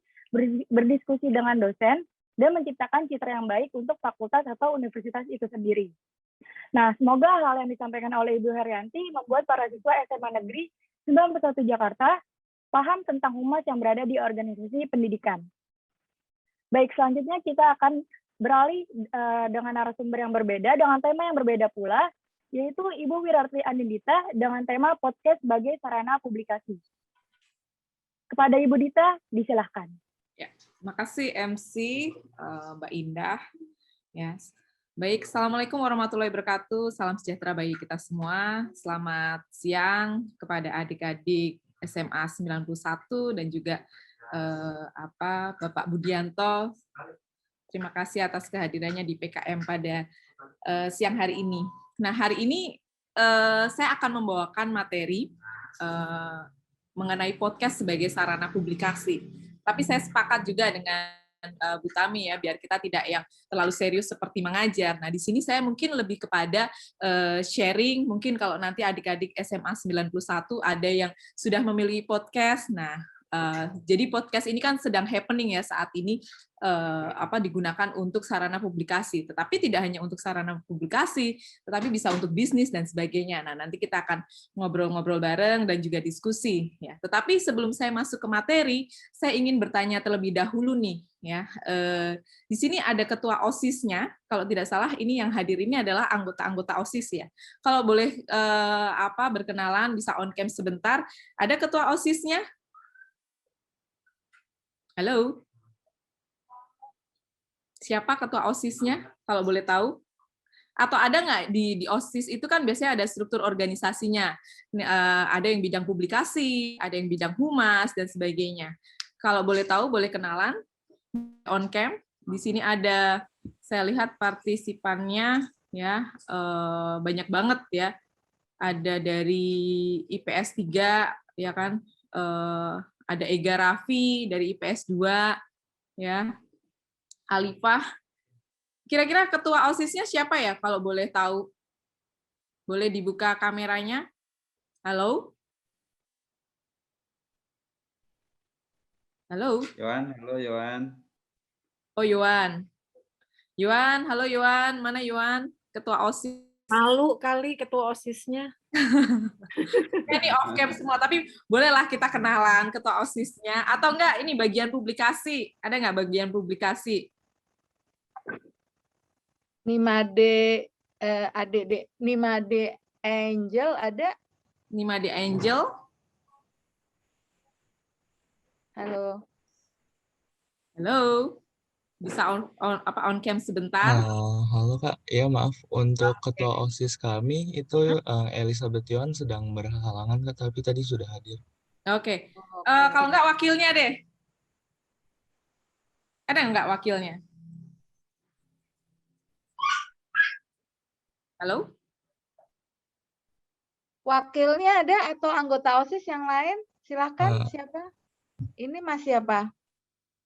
berdiskusi dengan dosen, dan menciptakan citra yang baik untuk fakultas atau universitas itu sendiri. Nah, semoga hal yang disampaikan oleh Ibu Haryanti membuat para siswa SMA Negeri 91 Jakarta paham tentang humas yang berada di organisasi pendidikan. Baik, selanjutnya kita akan beralih dengan narasumber yang berbeda, dengan tema yang berbeda pula, yaitu Ibu Wirarti Anindita dengan tema podcast sebagai sarana publikasi. Kepada Ibu Dita, disilahkan. Ya, makasih MC Mbak Indah. Ya, baik. Assalamualaikum warahmatullahi wabarakatuh. Salam sejahtera bagi kita semua. Selamat siang kepada adik-adik SMA 91 dan juga Bapak Budianto. Terima kasih atas kehadirannya di PKM pada siang hari ini. Nah, hari ini saya akan membawakan materi mengenai podcast sebagai sarana publikasi. Tapi saya sepakat juga dengan Bu Tami ya, biar kita tidak yang terlalu serius seperti mengajar. Nah, di sini saya mungkin lebih kepada sharing, mungkin kalau nanti adik-adik SMA 91 ada yang sudah memiliki podcast. Nah, jadi podcast ini kan sedang happening ya saat ini, digunakan untuk sarana publikasi. Tetapi tidak hanya untuk sarana publikasi, tetapi bisa untuk bisnis dan sebagainya. Nah, nanti kita akan ngobrol-ngobrol bareng dan juga diskusi. Ya. Tetapi sebelum saya masuk ke materi, saya ingin bertanya terlebih dahulu nih. Ya, di sini ada ketua OSIS-nya. Kalau tidak salah, ini yang hadir ini adalah anggota-anggota OSIS ya. Kalau boleh berkenalan, bisa on cam sebentar. Ada ketua OSIS-nya? Halo? Siapa ketua OSIS-nya, kalau boleh tahu? Atau ada nggak di OSIS itu kan biasanya ada struktur organisasinya. Ada yang bidang publikasi, ada yang bidang humas, dan sebagainya. Kalau boleh tahu, boleh kenalan. On cam. Di sini ada, saya lihat partisipannya, ya banyak banget ya. Ada dari IPS 3, ya kan? Ada Ega Raffi dari IPS 2, ya. Alifah. Kira-kira ketua OSIS-nya siapa ya, kalau boleh tahu? Boleh dibuka kameranya? Halo? Halo? Yohan, halo Yohan. Oh, Yohan. Yohan, halo Yohan. Mana Yohan? Ketua OSIS. Malu kali ketua OSIS-nya. Ini off cam semua, tapi bolehlah kita kenalan ketua OSIS-nya. Atau enggak, ini bagian publikasi. Ada nggak bagian publikasi? Nimade Nimade Angel ada? Nimade Angel. Halo. Halo. Bisa on cam sebentar? Halo Kak, ya maaf untuk ketua OSIS kami itu Elizabeth Yohan sedang berhalangan Kak, tapi tadi sudah hadir. Oke. Kalau enggak wakilnya deh. Ada enggak wakilnya? Halo? Wakilnya ada atau anggota OSIS yang lain? Silakan, siapa? Ini Mas siapa?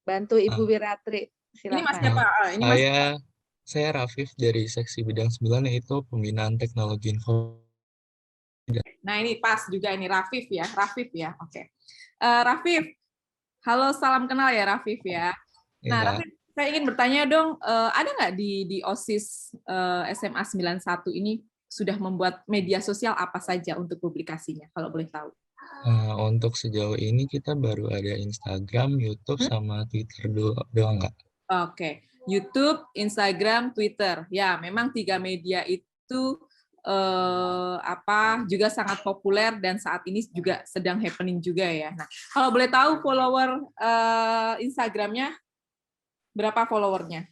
Bantu Ibu Wiratri. Silakan. Ini Mas siapa? Ini Mas... Saya Rafif dari seksi bidang 9 yaitu pembinaan teknologi info. Nah, ini pas juga ini Rafif ya. Rafif ya. Oke. Rafif. Halo, salam kenal ya Rafif ya. Nah, Rafif, saya ingin bertanya dong, ada nggak di OSIS SMA 91 ini sudah membuat media sosial apa saja untuk publikasinya, kalau boleh tahu? Untuk sejauh ini kita baru ada Instagram, YouTube, sama Twitter doang nggak? Oke, YouTube, Instagram, Twitter. Ya, memang 3 media itu juga sangat populer dan saat ini juga sedang happening juga ya. Nah, kalau boleh tahu follower Instagramnya berapa followernya?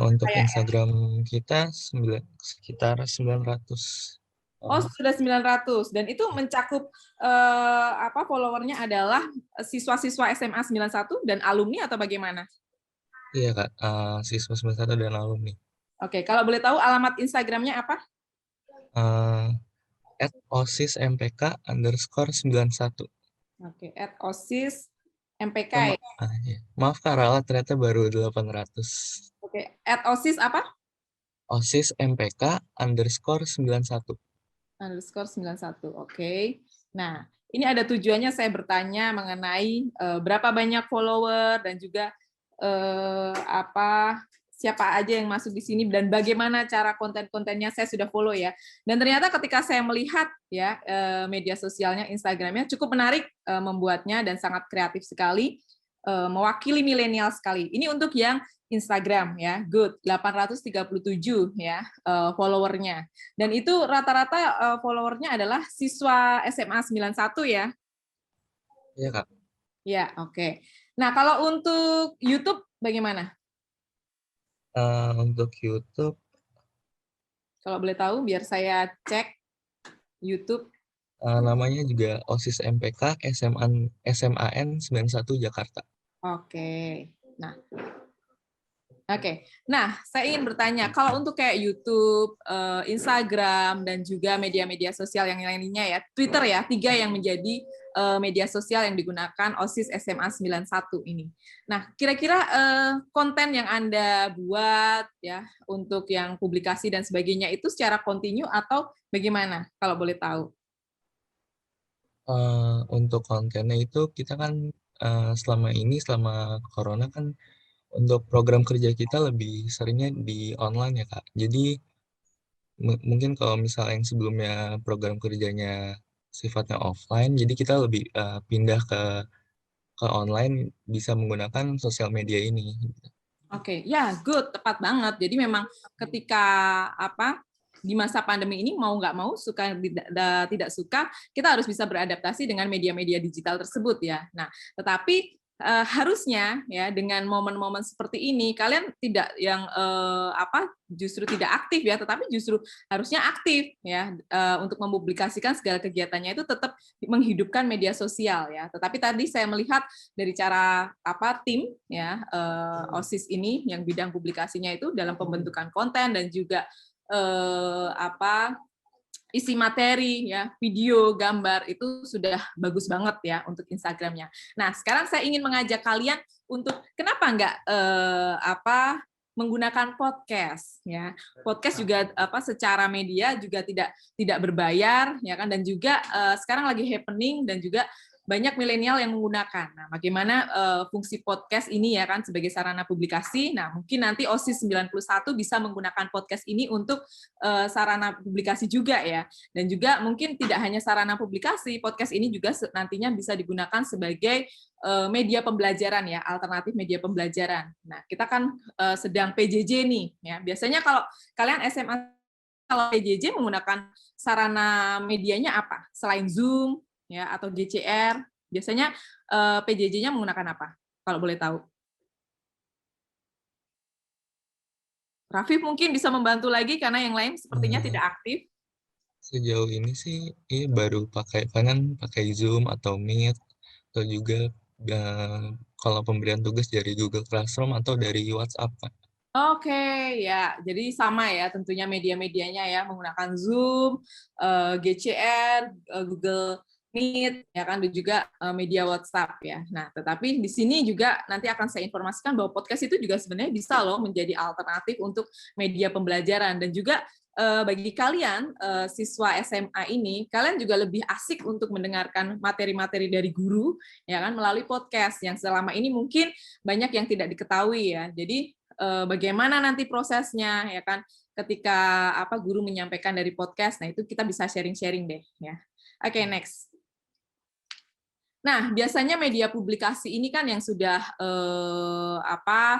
Untuk Instagram kita sekitar 900. Oh, sudah 900 dan itu mencakup followernya adalah siswa-siswa SMA 91 dan alumni atau bagaimana? Iya Kak, siswa 91 dan alumni. Oke, kalau boleh tahu alamat Instagramnya apa? @osismpk_91. Oke, @osismpk. Maaf Kak, ralat ternyata baru 800. Oke, @osis apa? osismpk_91. _91, oke. Nah, ini ada tujuannya saya bertanya mengenai berapa banyak follower dan juga siapa aja yang masuk di sini dan bagaimana cara konten-kontennya. Saya sudah follow ya. Dan ternyata ketika saya melihat ya media sosialnya, Instagramnya cukup menarik membuatnya dan sangat kreatif sekali. mewakili milenial sekali. Ini untuk yang Instagram ya, good 837 ya followernya. Dan itu rata-rata followernya adalah siswa SMA 91 ya. Iya, Kak. Ya, oke. Nah, kalau untuk YouTube bagaimana? Untuk YouTube, Kalau boleh tahu biar saya cek YouTube. namanya juga OSIS MPK SMAN 91 Jakarta. Oke. Nah, saya ingin bertanya, kalau untuk kayak YouTube, Instagram, dan juga media-media sosial yang lainnya ya, Twitter ya, 3 yang menjadi media sosial yang digunakan OSIS SMA 91 ini. Nah, kira-kira konten yang Anda buat ya untuk yang publikasi dan sebagainya itu secara kontinu atau bagaimana, kalau boleh tahu? Untuk kontennya itu kita kan selama corona kan untuk program kerja kita lebih seringnya di online ya, Kak. Jadi mungkin kalau misalnya yang sebelumnya program kerjanya sifatnya offline, jadi kita lebih pindah ke online bisa menggunakan sosial media ini. Oke, ya good, tepat banget. Jadi memang ketika di masa pandemi ini mau nggak mau suka tidak suka kita harus bisa beradaptasi dengan media-media digital tersebut ya. Nah, tetapi harusnya ya dengan momen-momen seperti ini kalian tidak yang justru tidak aktif ya, tetapi justru harusnya aktif ya untuk mempublikasikan segala kegiatannya itu tetap menghidupkan media sosial ya. Tetapi tadi saya melihat dari cara tim ya OSIS ini yang bidang publikasinya itu dalam pembentukan konten dan juga isi materi ya, video, gambar itu sudah bagus banget ya untuk Instagramnya. Nah, sekarang saya ingin mengajak kalian untuk kenapa nggak menggunakan podcast ya. Podcast juga secara media juga tidak berbayar ya kan, dan juga sekarang lagi happening dan juga banyak milenial yang menggunakan. Nah, bagaimana fungsi podcast ini ya kan sebagai sarana publikasi. Nah, mungkin nanti OSIS 91 bisa menggunakan podcast ini untuk sarana publikasi juga ya. Dan juga mungkin tidak hanya sarana publikasi, podcast ini juga nantinya bisa digunakan sebagai media pembelajaran ya, alternatif media pembelajaran. Nah, kita kan sedang PJJ nih ya. Biasanya kalau kalian SMA kalau PJJ menggunakan sarana medianya apa? Selain Zoom ya atau GCR, biasanya PJJ-nya menggunakan apa? Kalau boleh tahu. Rafif mungkin bisa membantu lagi karena yang lain sepertinya tidak aktif. Sejauh ini sih baru pakai Zoom atau Meet atau juga kalau pemberian tugas dari Google Classroom atau dari WhatsApp, Pak. Oke, ya. Jadi sama ya tentunya media-medianya ya, menggunakan Zoom, GCR, Google Meet, ya kan, dan juga media WhatsApp ya. Nah, tetapi di sini juga nanti akan saya informasikan bahwa podcast itu juga sebenarnya bisa loh menjadi alternatif untuk media pembelajaran. Dan juga bagi kalian siswa SMA ini, kalian juga lebih asik untuk mendengarkan materi-materi dari guru, ya kan, melalui podcast yang selama ini mungkin banyak yang tidak diketahui ya. Jadi bagaimana nanti prosesnya ya kan ketika guru menyampaikan dari podcast. Nah, itu kita bisa sharing-sharing deh ya. Oke, next. Nah, biasanya media publikasi ini kan yang sudah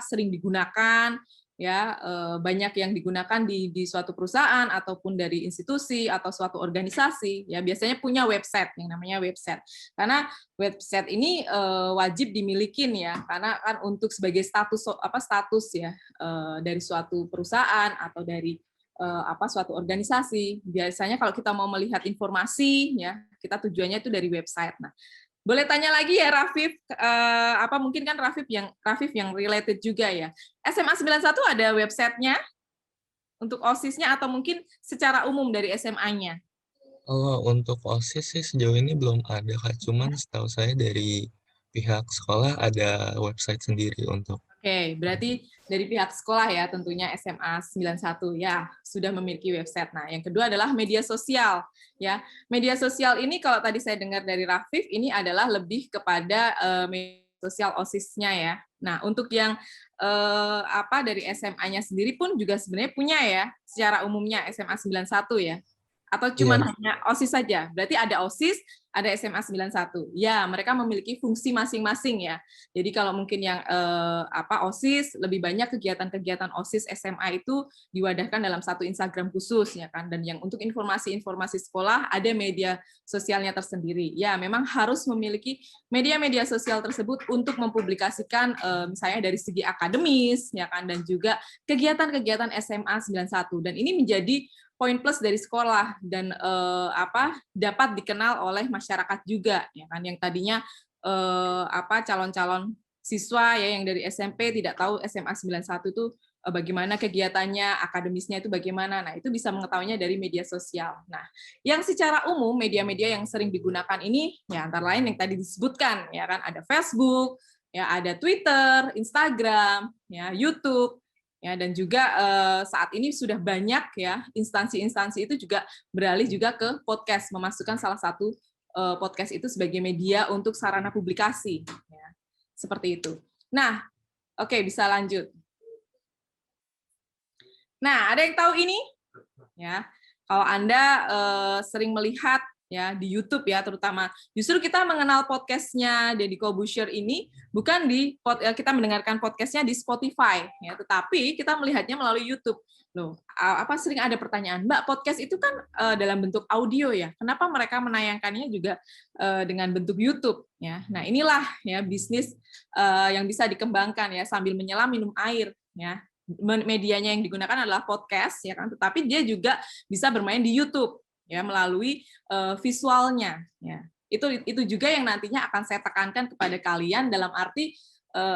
sering digunakan ya, banyak yang digunakan di suatu perusahaan ataupun dari institusi atau suatu organisasi ya, biasanya punya website yang namanya website. Karena website ini wajib dimiliki ya, karena kan untuk sebagai status ya dari suatu perusahaan atau dari suatu organisasi. Biasanya kalau kita mau melihat informasi ya, kita tujuannya itu dari website. Nah, boleh tanya lagi ya Rafif, mungkin kan Rafif yang related juga ya. SMA 91 ada websitenya untuk OSIS-nya atau mungkin secara umum dari SMA-nya? Oh, untuk OSIS sih sejauh ini belum ada, Kak. Cuman setahu saya dari pihak sekolah ada website sendiri untuk. Oke, berarti dari pihak sekolah ya tentunya SMA 91 ya sudah memiliki website. Nah, yang kedua adalah media sosial ya. Media sosial ini kalau tadi saya dengar dari Rafif ini adalah lebih kepada media sosial OSIS-nya ya. Nah, untuk yang dari SMA-nya sendiri pun juga sebenarnya punya ya secara umumnya SMA 91 ya. Atau cuma hanya OSIS saja? Berarti ada OSIS, ada SMA 91. Ya, mereka memiliki fungsi masing-masing ya. Jadi kalau mungkin yang OSIS, lebih banyak kegiatan-kegiatan OSIS SMA itu diwadahkan dalam satu Instagram khusus ya kan. Dan yang untuk informasi-informasi sekolah ada media sosialnya tersendiri. Ya, memang harus memiliki media-media sosial tersebut untuk mempublikasikan misalnya dari segi akademis ya kan, dan juga kegiatan-kegiatan SMA 91. Dan ini menjadi poin plus dari sekolah dan dapat dikenal oleh masyarakat juga ya kan, yang tadinya calon-calon siswa ya yang dari SMP tidak tahu SMA 91 itu bagaimana kegiatannya, akademisnya itu bagaimana. Nah, itu bisa mengetahuinya dari media sosial. Nah, yang secara umum media-media yang sering digunakan ini ya antara lain yang tadi disebutkan ya kan, ada Facebook, ya ada Twitter, Instagram, ya YouTube. Ya, dan juga saat ini sudah banyak ya instansi-instansi itu juga beralih juga ke podcast, memasukkan salah satu podcast itu sebagai media untuk sarana publikasi. Ya, seperti itu. Nah, oke, bisa lanjut. Nah, ada yang tahu ini? Ya, kalau Anda sering melihat ya di YouTube ya terutama, justru kita mengenal podcastnya Deddy Corbuzier ini bukan kita mendengarkan podcastnya di Spotify ya, tetapi kita melihatnya melalui YouTube. Loh, sering ada pertanyaan, Mbak, podcast itu kan dalam bentuk audio ya, kenapa mereka menayangkannya juga dengan bentuk YouTube ya? Nah, inilah ya bisnis yang bisa dikembangkan ya sambil menyelam minum air ya. Medianya yang digunakan adalah podcast ya kan, tetapi dia juga bisa bermain di YouTube ya melalui visualnya ya. Itu juga yang nantinya akan saya tekankan kepada kalian dalam arti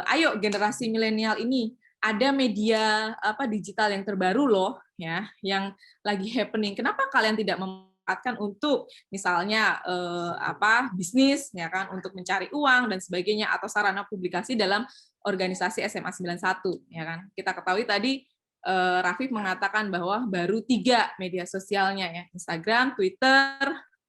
ayo generasi milenial ini ada media digital yang terbaru loh ya yang lagi happening. Kenapa kalian tidak memanfaatkan untuk misalnya bisnis ya kan, untuk mencari uang dan sebagainya, atau sarana publikasi dalam organisasi SMA 91 ya kan. Kita ketahui tadi Rafif mengatakan bahwa baru 3 media sosialnya ya, Instagram, Twitter,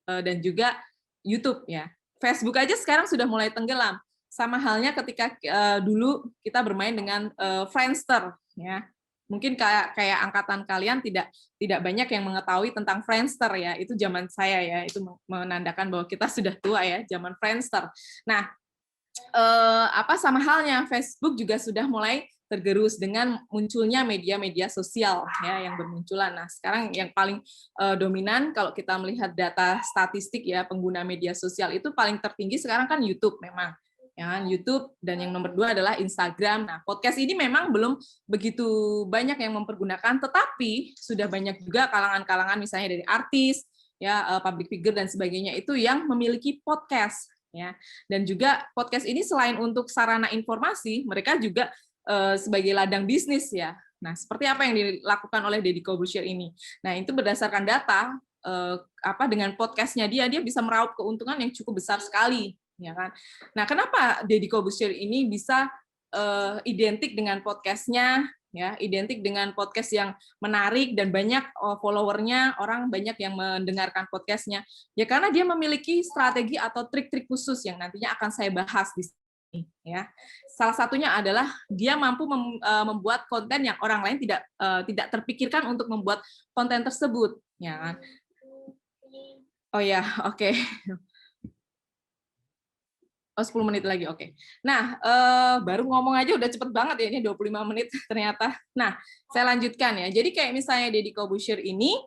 dan juga YouTube ya. Facebook aja sekarang sudah mulai tenggelam. Sama halnya ketika dulu kita bermain dengan Friendster ya. Mungkin kayak angkatan kalian tidak banyak yang mengetahui tentang Friendster ya. Itu zaman saya ya, itu menandakan bahwa kita sudah tua ya, zaman Friendster. Nah, sama halnya Facebook juga sudah mulai tergerus dengan munculnya media-media sosial ya yang bermunculan. Nah, sekarang yang paling dominan kalau kita melihat data statistik ya pengguna media sosial itu paling tertinggi sekarang kan YouTube memang. Ya, YouTube, dan yang nomor 2 adalah Instagram. Nah, podcast ini memang belum begitu banyak yang mempergunakan, tetapi sudah banyak juga kalangan-kalangan misalnya dari artis, ya, public figure dan sebagainya itu yang memiliki podcast. Ya, dan juga podcast ini selain untuk sarana informasi, mereka juga sebagai ladang bisnis ya. Nah, seperti apa yang dilakukan oleh Deddy Corbuzier ini? Nah, itu berdasarkan data dengan podcastnya dia bisa meraup keuntungan yang cukup besar sekali, ya kan? Nah, kenapa Deddy Corbuzier ini bisa identik dengan podcastnya? Ya, identik dengan podcast yang menarik dan banyak followernya, orang banyak yang mendengarkan podcastnya. Ya karena dia memiliki strategi atau trik-trik khusus yang nantinya akan saya bahas di sini. Ya, salah satunya adalah dia mampu membuat konten yang orang lain tidak terpikirkan untuk membuat konten tersebut. Ya kan? Oh ya, oke. Oh, 10 menit lagi, oke. Nah, baru ngomong aja udah cepet banget ya, ini 25 menit ternyata. Nah, saya lanjutkan ya. Jadi kayak misalnya Deddy Corbuzier ini,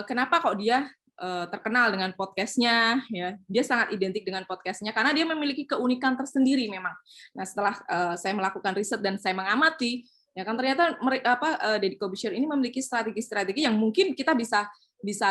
kenapa kok dia terkenal dengan podcastnya? Ya, dia sangat identik dengan podcastnya karena dia memiliki keunikan tersendiri memang. Nah, setelah saya melakukan riset dan saya mengamati, ya kan ternyata Deddy Corbuzier ini memiliki strategi-strategi yang mungkin kita bisa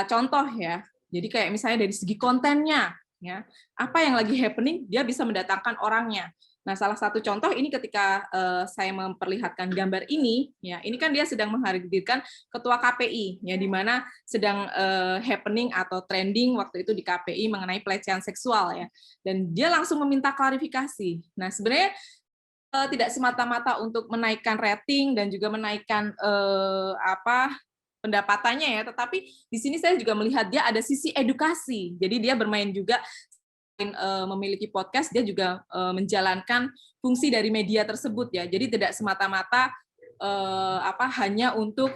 contoh ya. Jadi kayak misalnya dari segi kontennya. Ya, apa yang lagi happening dia bisa mendatangkan orangnya. Nah, salah satu contoh ini ketika saya memperlihatkan gambar ini, ya ini kan dia sedang menghadirkan ketua KPI, ya di mana sedang happening atau trending waktu itu di KPI mengenai pelecehan seksual ya, dan dia langsung meminta klarifikasi. Nah, sebenarnya tidak semata-mata untuk menaikkan rating dan juga menaikkan pendapatannya ya, tetapi di sini saya juga melihat dia ada sisi edukasi. Jadi dia bermain juga selain memiliki podcast, dia juga menjalankan fungsi dari media tersebut ya. Jadi tidak semata-mata hanya untuk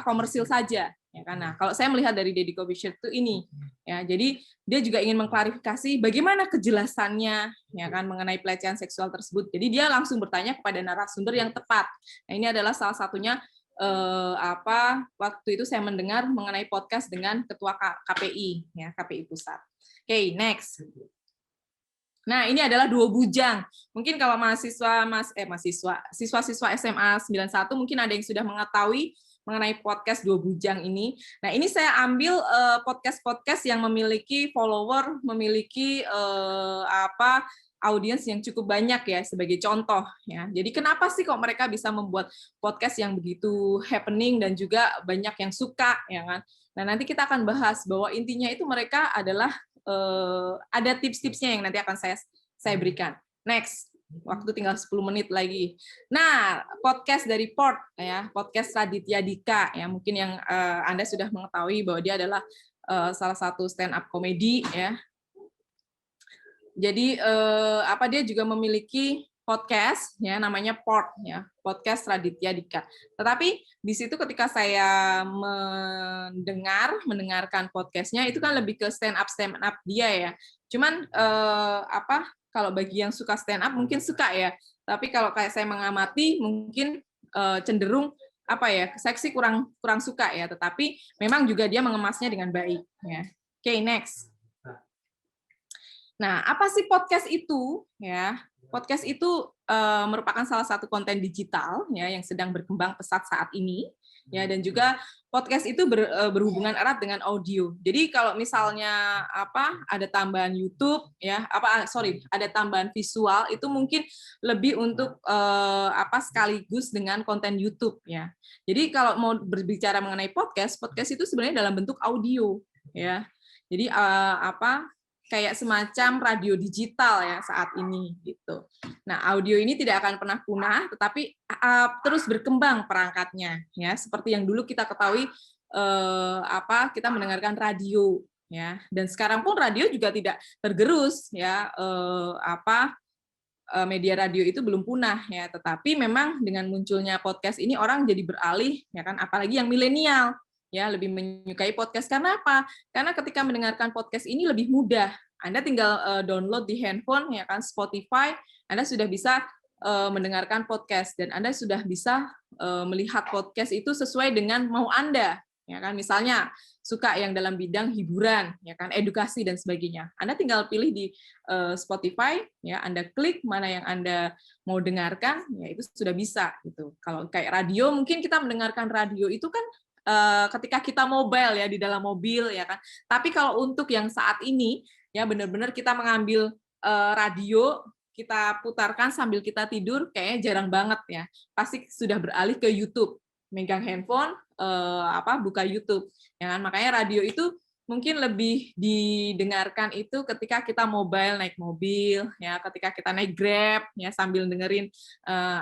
komersil saja Ya kan? Nah, kalau saya melihat dari Deddy Corbuzier itu ini, ya, jadi dia juga ingin mengklarifikasi bagaimana kejelasannya, ya kan, mengenai pelecehan seksual tersebut. Jadi dia langsung bertanya kepada narasumber yang tepat. Nah, ini adalah salah satunya waktu itu saya mendengar mengenai podcast dengan Ketua KPI, ya, KPI Pusat. Oke, next. Nah, ini adalah Dua Bujang. Mungkin kalau siswa-siswa SMA 91 mungkin ada yang sudah mengetahui mengenai podcast Dua Bujang ini. Nah, ini saya ambil podcast-podcast yang memiliki follower, memiliki audiens yang cukup banyak ya, sebagai contoh ya. Jadi kenapa sih kok mereka bisa membuat podcast yang begitu happening dan juga banyak yang suka, ya kan? Nah, nanti kita akan bahas bahwa intinya itu mereka adalah ada tips-tipsnya yang nanti akan saya berikan. Next. Waktu tinggal 10 menit lagi. Nah, podcast dari Port, ya, podcast Raditya Dika, ya, mungkin yang Anda sudah mengetahui bahwa dia adalah salah satu stand up komedi, ya. Jadi dia juga memiliki podcast, ya, namanya Port, ya, podcast Raditya Dika. Tetapi di situ ketika saya mendengarkan podcastnya itu kan lebih ke stand up dia, ya. Cuman kalau bagi yang suka stand up mungkin suka ya, tapi kalau kayak saya mengamati mungkin cenderung saya sih kurang suka ya, tetapi memang juga dia mengemasnya dengan baik ya. Oke, next. Nah, apa sih podcast itu ya? Podcast itu merupakan salah satu konten digital ya yang sedang berkembang pesat saat ini. Ya, dan juga podcast itu berhubungan erat dengan audio. Jadi kalau misalnya ada tambahan YouTube ya, ada tambahan visual itu mungkin lebih untuk sekaligus dengan konten YouTube ya. Jadi kalau mau berbicara mengenai podcast itu sebenarnya dalam bentuk audio ya. Jadi kayak semacam radio digital ya saat ini gitu. Nah, audio ini tidak akan pernah punah, tetapi terus berkembang perangkatnya ya. Seperti yang dulu kita ketahui kita mendengarkan radio ya. Dan sekarang pun radio juga tidak tergerus ya. Media radio itu belum punah ya, tetapi memang dengan munculnya podcast ini orang jadi beralih ya kan, apalagi yang milenial ya lebih menyukai podcast. Karena apa? Karena ketika mendengarkan podcast ini lebih mudah. Anda tinggal download di handphone ya kan, Spotify, Anda sudah bisa mendengarkan podcast dan Anda sudah bisa melihat podcast itu sesuai dengan mau Anda. Ya kan, misalnya suka yang dalam bidang hiburan, ya kan, edukasi dan sebagainya. Anda tinggal pilih di Spotify, ya, Anda klik mana yang Anda mau dengarkan, ya itu sudah bisa gitu. Kalau kayak radio, mungkin kita mendengarkan radio itu kan ketika kita mobile ya, di dalam mobil ya kan. Tapi kalau untuk yang saat ini ya benar-benar kita mengambil radio, kita putarkan sambil kita tidur, kayaknya jarang banget ya. Pasti sudah beralih ke YouTube, megang handphone, buka YouTube. Ya kan? Makanya radio itu mungkin lebih didengarkan itu ketika kita mobile, naik mobil, ya, ketika kita naik Grab, ya, sambil dengerin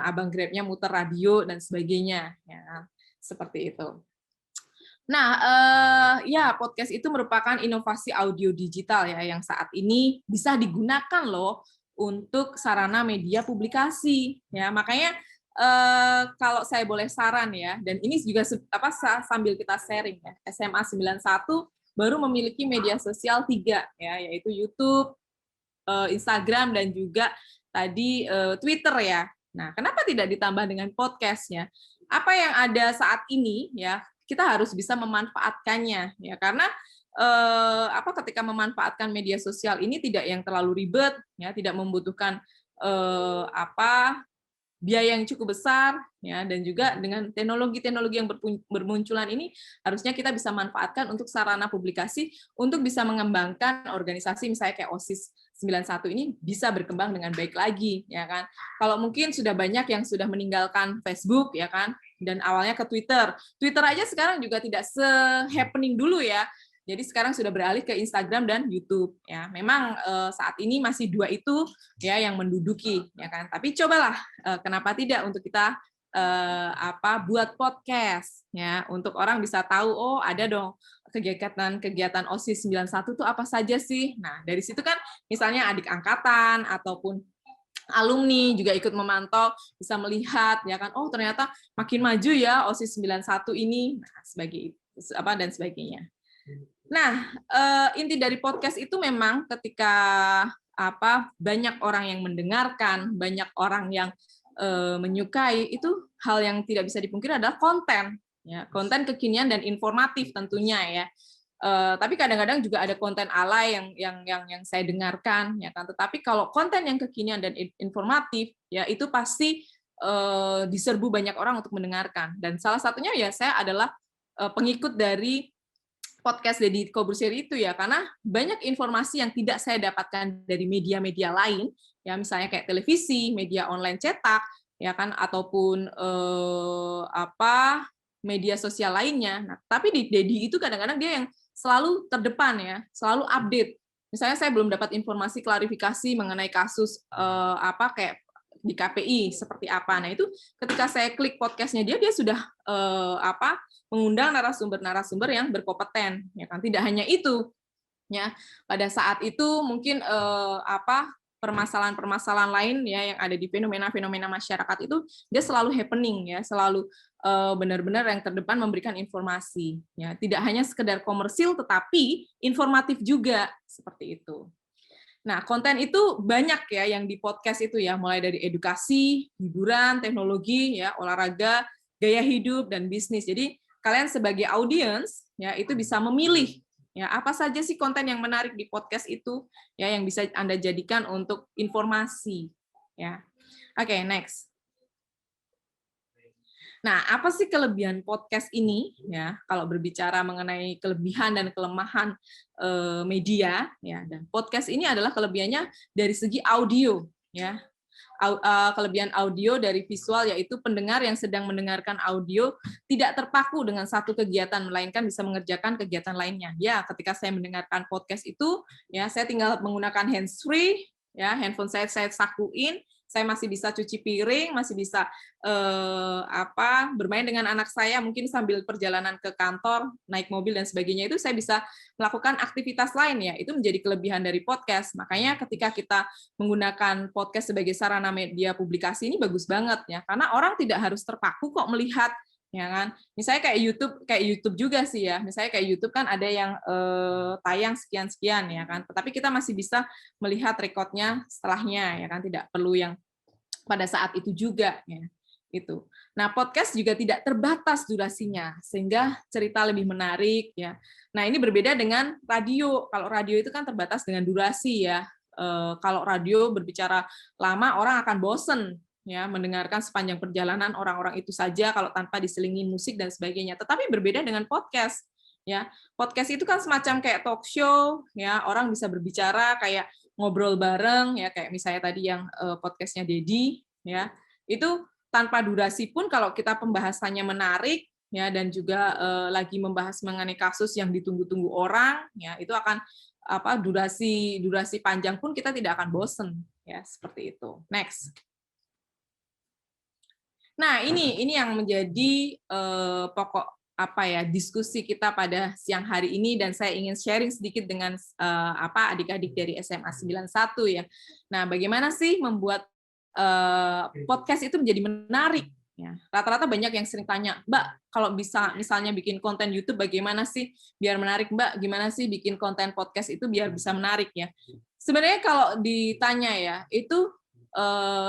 abang Grabnya muter radio dan sebagainya, ya, seperti itu. Nah, ya podcast itu merupakan inovasi audio digital ya yang saat ini bisa digunakan loh untuk sarana media publikasi. Ya, makanya kalau saya boleh saran ya, dan ini juga sambil kita sharing ya, SMA 91 baru memiliki media sosial 3 ya, yaitu YouTube, Instagram dan juga tadi Twitter ya. Nah, kenapa tidak ditambah dengan podcastnya? Apa yang ada saat ini ya, kita harus bisa memanfaatkannya ya, karena ketika memanfaatkan media sosial ini tidak yang terlalu ribet ya, tidak membutuhkan biaya yang cukup besar ya, dan juga dengan teknologi-teknologi yang bermunculan ini harusnya kita bisa manfaatkan untuk sarana publikasi untuk bisa mengembangkan organisasi misalnya kayak OSIS 91 ini bisa berkembang dengan baik lagi ya kan. Kalau mungkin sudah banyak yang sudah meninggalkan Facebook ya kan, dan awalnya ke Twitter. Twitter aja sekarang juga tidak se-happening dulu ya. Jadi sekarang sudah beralih ke Instagram dan YouTube ya. Memang saat ini masih 2 itu ya yang menduduki ya kan. Tapi cobalah kenapa tidak untuk kita buat podcast ya, untuk orang bisa tahu oh ada dong kegiatan OSIS 91 itu apa saja sih. Nah, dari situ kan misalnya adik angkatan ataupun alumni juga ikut memantau, bisa melihat ya kan, oh ternyata makin maju ya OSIS 91 ini. Nah, dan sebagainya. Nah, inti dari podcast itu memang ketika banyak orang yang mendengarkan, banyak orang yang menyukai, itu hal yang tidak bisa dipungkiri adalah konten, ya, konten kekinian dan informatif tentunya ya. Tapi kadang-kadang juga ada konten alay yang saya dengarkan, ya kan. Tetapi kalau konten yang kekinian dan informatif, ya itu pasti diserbu banyak orang untuk mendengarkan. Dan salah satunya ya saya adalah pengikut dari podcast Deddy Corbuzier itu ya, karena banyak informasi yang tidak saya dapatkan dari media-media lain, ya misalnya kayak televisi, media online cetak, ya kan, ataupun media sosial lainnya. Nah, tapi di Deddy itu kadang-kadang dia yang selalu terdepan ya, selalu update. Misalnya saya belum dapat informasi klarifikasi mengenai kasus kayak di KPI seperti apa. Nah itu ketika saya klik podcastnya dia sudah mengundang narasumber-narasumber yang berkompeten, ya kan. Tidak hanya itu, ya pada saat itu mungkin permasalahan-permasalahan lain ya yang ada di fenomena-fenomena masyarakat itu dia selalu happening ya, selalu benar-benar yang terdepan memberikan informasi, ya tidak hanya sekedar komersil tetapi informatif juga seperti itu. Nah, konten itu banyak ya yang di podcast itu ya, mulai dari edukasi, hiburan, teknologi, ya, olahraga, gaya hidup, dan bisnis. Jadi kalian sebagai audiens ya itu bisa memilih ya apa saja sih konten yang menarik di podcast itu ya yang bisa Anda jadikan untuk informasi ya. Oke, next. Nah, apa sih kelebihan podcast ini? Ya, kalau berbicara mengenai kelebihan dan kelemahan media, ya, dan podcast ini adalah kelebihannya dari segi audio, ya. Kelebihan audio dari visual yaitu pendengar yang sedang mendengarkan audio tidak terpaku dengan satu kegiatan, melainkan bisa mengerjakan kegiatan lainnya. Ya, ketika saya mendengarkan podcast itu, ya, saya tinggal menggunakan hands-free, ya, handphone saya sakuin. Saya masih bisa cuci piring, masih bisa bermain dengan anak saya, mungkin sambil perjalanan ke kantor, naik mobil dan sebagainya itu saya bisa melakukan aktivitas lain ya. Itu menjadi kelebihan dari podcast. Makanya ketika kita menggunakan podcast sebagai sarana media publikasi ini bagus banget ya, karena orang tidak harus terpaku kok melihat, ya kan. Misalnya kayak YouTube juga sih ya. Misalnya kayak YouTube kan ada yang tayang sekian-sekian ya kan. Tetapi kita masih bisa melihat rekodnya setelahnya ya kan, tidak perlu yang pada saat itu juga ya. Itu. Nah, podcast juga tidak terbatas durasinya sehingga cerita lebih menarik ya. Nah, ini berbeda dengan radio. Kalau radio itu kan terbatas dengan durasi ya. Kalau radio berbicara lama orang akan bosen ya mendengarkan sepanjang perjalanan orang-orang itu saja kalau tanpa diselingi musik dan sebagainya. Tetapi berbeda dengan podcast ya. Podcast itu kan semacam kayak talk show ya, orang bisa berbicara kayak ngobrol bareng ya, kayak misalnya tadi yang podcastnya Deddy ya. Itu tanpa durasi pun kalau kita pembahasannya menarik ya dan juga lagi membahas mengenai kasus yang ditunggu-tunggu orang ya, itu akan durasi panjang pun kita tidak akan bosen ya, seperti itu. Next. Nah, ini yang menjadi pokok diskusi kita pada siang hari ini, dan saya ingin sharing sedikit dengan adik-adik dari SMA 91 ya. Nah, bagaimana sih membuat podcast itu menjadi menarik ya. Rata-rata banyak yang sering tanya, Mbak, kalau bisa misalnya bikin konten YouTube bagaimana sih biar menarik, Mbak? Gimana sih bikin konten podcast itu biar bisa menarik ya? Sebenarnya kalau ditanya ya, itu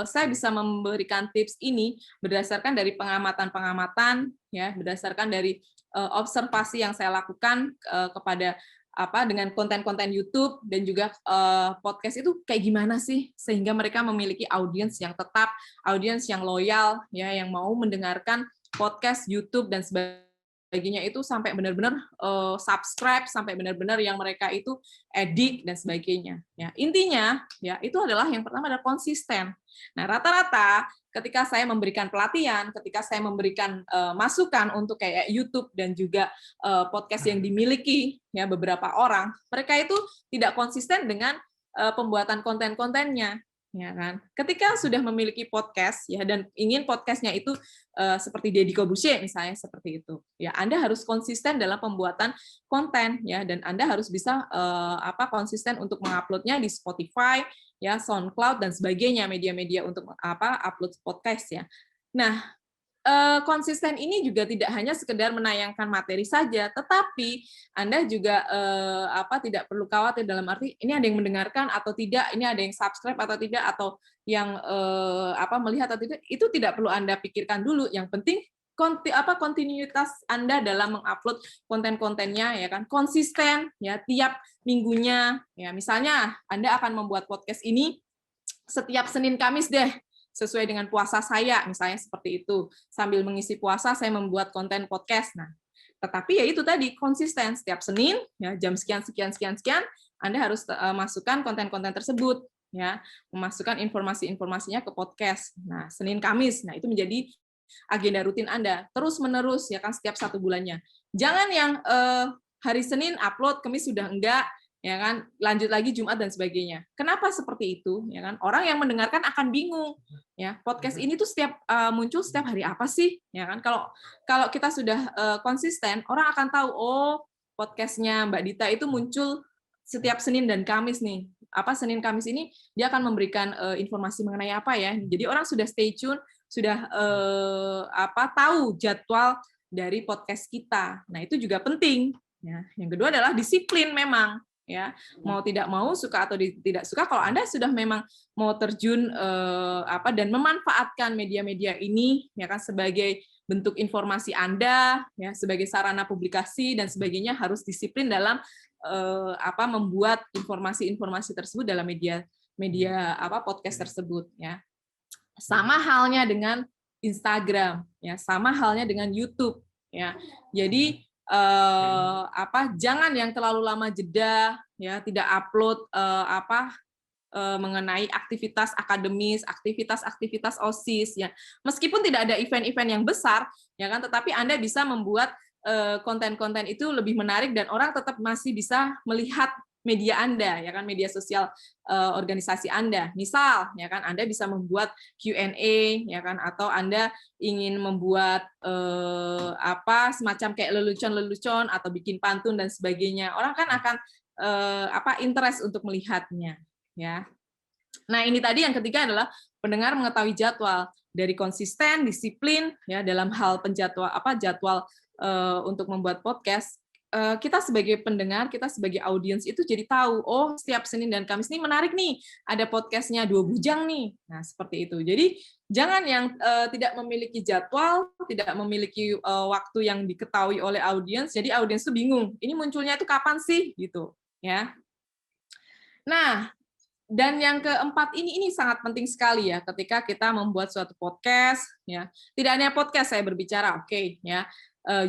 saya bisa memberikan tips ini berdasarkan dari pengamatan-pengamatan ya, berdasarkan dari observasi yang saya lakukan kepada dengan konten-konten YouTube dan juga podcast itu kayak gimana sih sehingga mereka memiliki audiens yang tetap, audiens yang loyal ya, yang mau mendengarkan podcast YouTube dan sebagainya itu sampai benar-benar subscribe, sampai benar-benar yang mereka itu edik dan sebagainya. Ya, intinya ya itu adalah yang pertama adalah konsisten. Nah, rata-rata ketika saya memberikan pelatihan, ketika saya memberikan masukan untuk kayak YouTube dan juga podcast yang dimiliki ya beberapa orang, mereka itu tidak konsisten dengan pembuatan konten-kontennya. Ya kan? Ketika sudah memiliki podcast ya dan ingin podcastnya itu seperti Deddy Corbuzier misalnya seperti itu, ya Anda harus konsisten dalam pembuatan konten ya, dan Anda harus bisa konsisten untuk menguploadnya di Spotify ya, SoundCloud dan sebagainya, media-media untuk upload podcast ya. Nah, konsisten ini juga tidak hanya sekedar menayangkan materi saja, tetapi Anda juga tidak perlu khawatir dalam arti ini ada yang mendengarkan atau tidak, ini ada yang subscribe atau tidak, atau yang melihat atau tidak, itu tidak perlu Anda pikirkan dulu. Yang penting kontinuitas Anda dalam mengupload konten-kontennya, ya kan, konsisten ya tiap minggunya. Ya, misalnya Anda akan membuat podcast ini setiap Senin Kamis deh, sesuai dengan puasa saya, misalnya seperti itu. Sambil mengisi puasa, saya membuat konten podcast. Nah, tetapi ya itu tadi, konsisten. Setiap Senin, ya, jam sekian, Anda harus masukkan konten-konten tersebut. Ya, memasukkan informasi-informasinya ke podcast. Nah, Senin, Kamis. Nah, itu menjadi agenda rutin Anda. Terus-menerus, ya kan, setiap 1 bulannya. Jangan yang hari Senin upload, Kamis sudah enggak, ya kan, lanjut lagi Jumat dan sebagainya. Kenapa seperti itu? Ya kan, orang yang mendengarkan akan bingung. Ya, podcast ini tuh muncul setiap hari apa sih? Ya kan, kalau kita sudah konsisten, orang akan tahu, oh, podcastnya Mbak Dita itu muncul setiap Senin dan Kamis nih. Senin Kamis ini dia akan memberikan informasi mengenai apa ya. Jadi orang sudah stay tune, sudah tahu jadwal dari podcast kita. Nah, itu juga penting. Ya. Yang kedua adalah disiplin memang. Ya, mau tidak mau, suka atau tidak suka, kalau Anda sudah memang mau terjun dan memanfaatkan media-media ini, ya kan, sebagai bentuk informasi Anda, ya, sebagai sarana publikasi dan sebagainya, harus disiplin dalam membuat informasi-informasi tersebut dalam media podcast tersebut, ya. Sama halnya dengan Instagram, ya, sama halnya dengan YouTube, ya. Jadi jangan yang terlalu lama jeda, ya, tidak upload mengenai aktivitas akademis, aktivitas OSIS, ya. Meskipun tidak ada event-event yang besar, ya kan, tetapi Anda bisa membuat konten-konten itu lebih menarik dan orang tetap masih bisa melihat media Anda, ya kan, media sosial organisasi Anda. Misal, ya kan, Anda bisa membuat Q&A, ya kan, atau Anda ingin membuat semacam kayak lelucon-lelucon atau bikin pantun dan sebagainya. Orang kan akan interest untuk melihatnya, ya. Nah, ini tadi yang ketiga adalah pendengar mengetahui jadwal, dari konsisten, disiplin, ya, dalam hal jadwal untuk membuat podcast. Kita sebagai pendengar, kita sebagai audiens itu jadi tahu, oh, setiap Senin dan Kamis ini menarik nih, ada podcastnya 2 Bujang nih. Nah, seperti itu. Jadi jangan yang tidak memiliki jadwal, tidak memiliki waktu yang diketahui oleh audiens, jadi audiens itu bingung, ini munculnya itu kapan sih, gitu, ya. Nah, dan yang keempat ini sangat penting sekali ya, ketika kita membuat suatu podcast, ya. Tidak hanya podcast saya berbicara, oke, ya.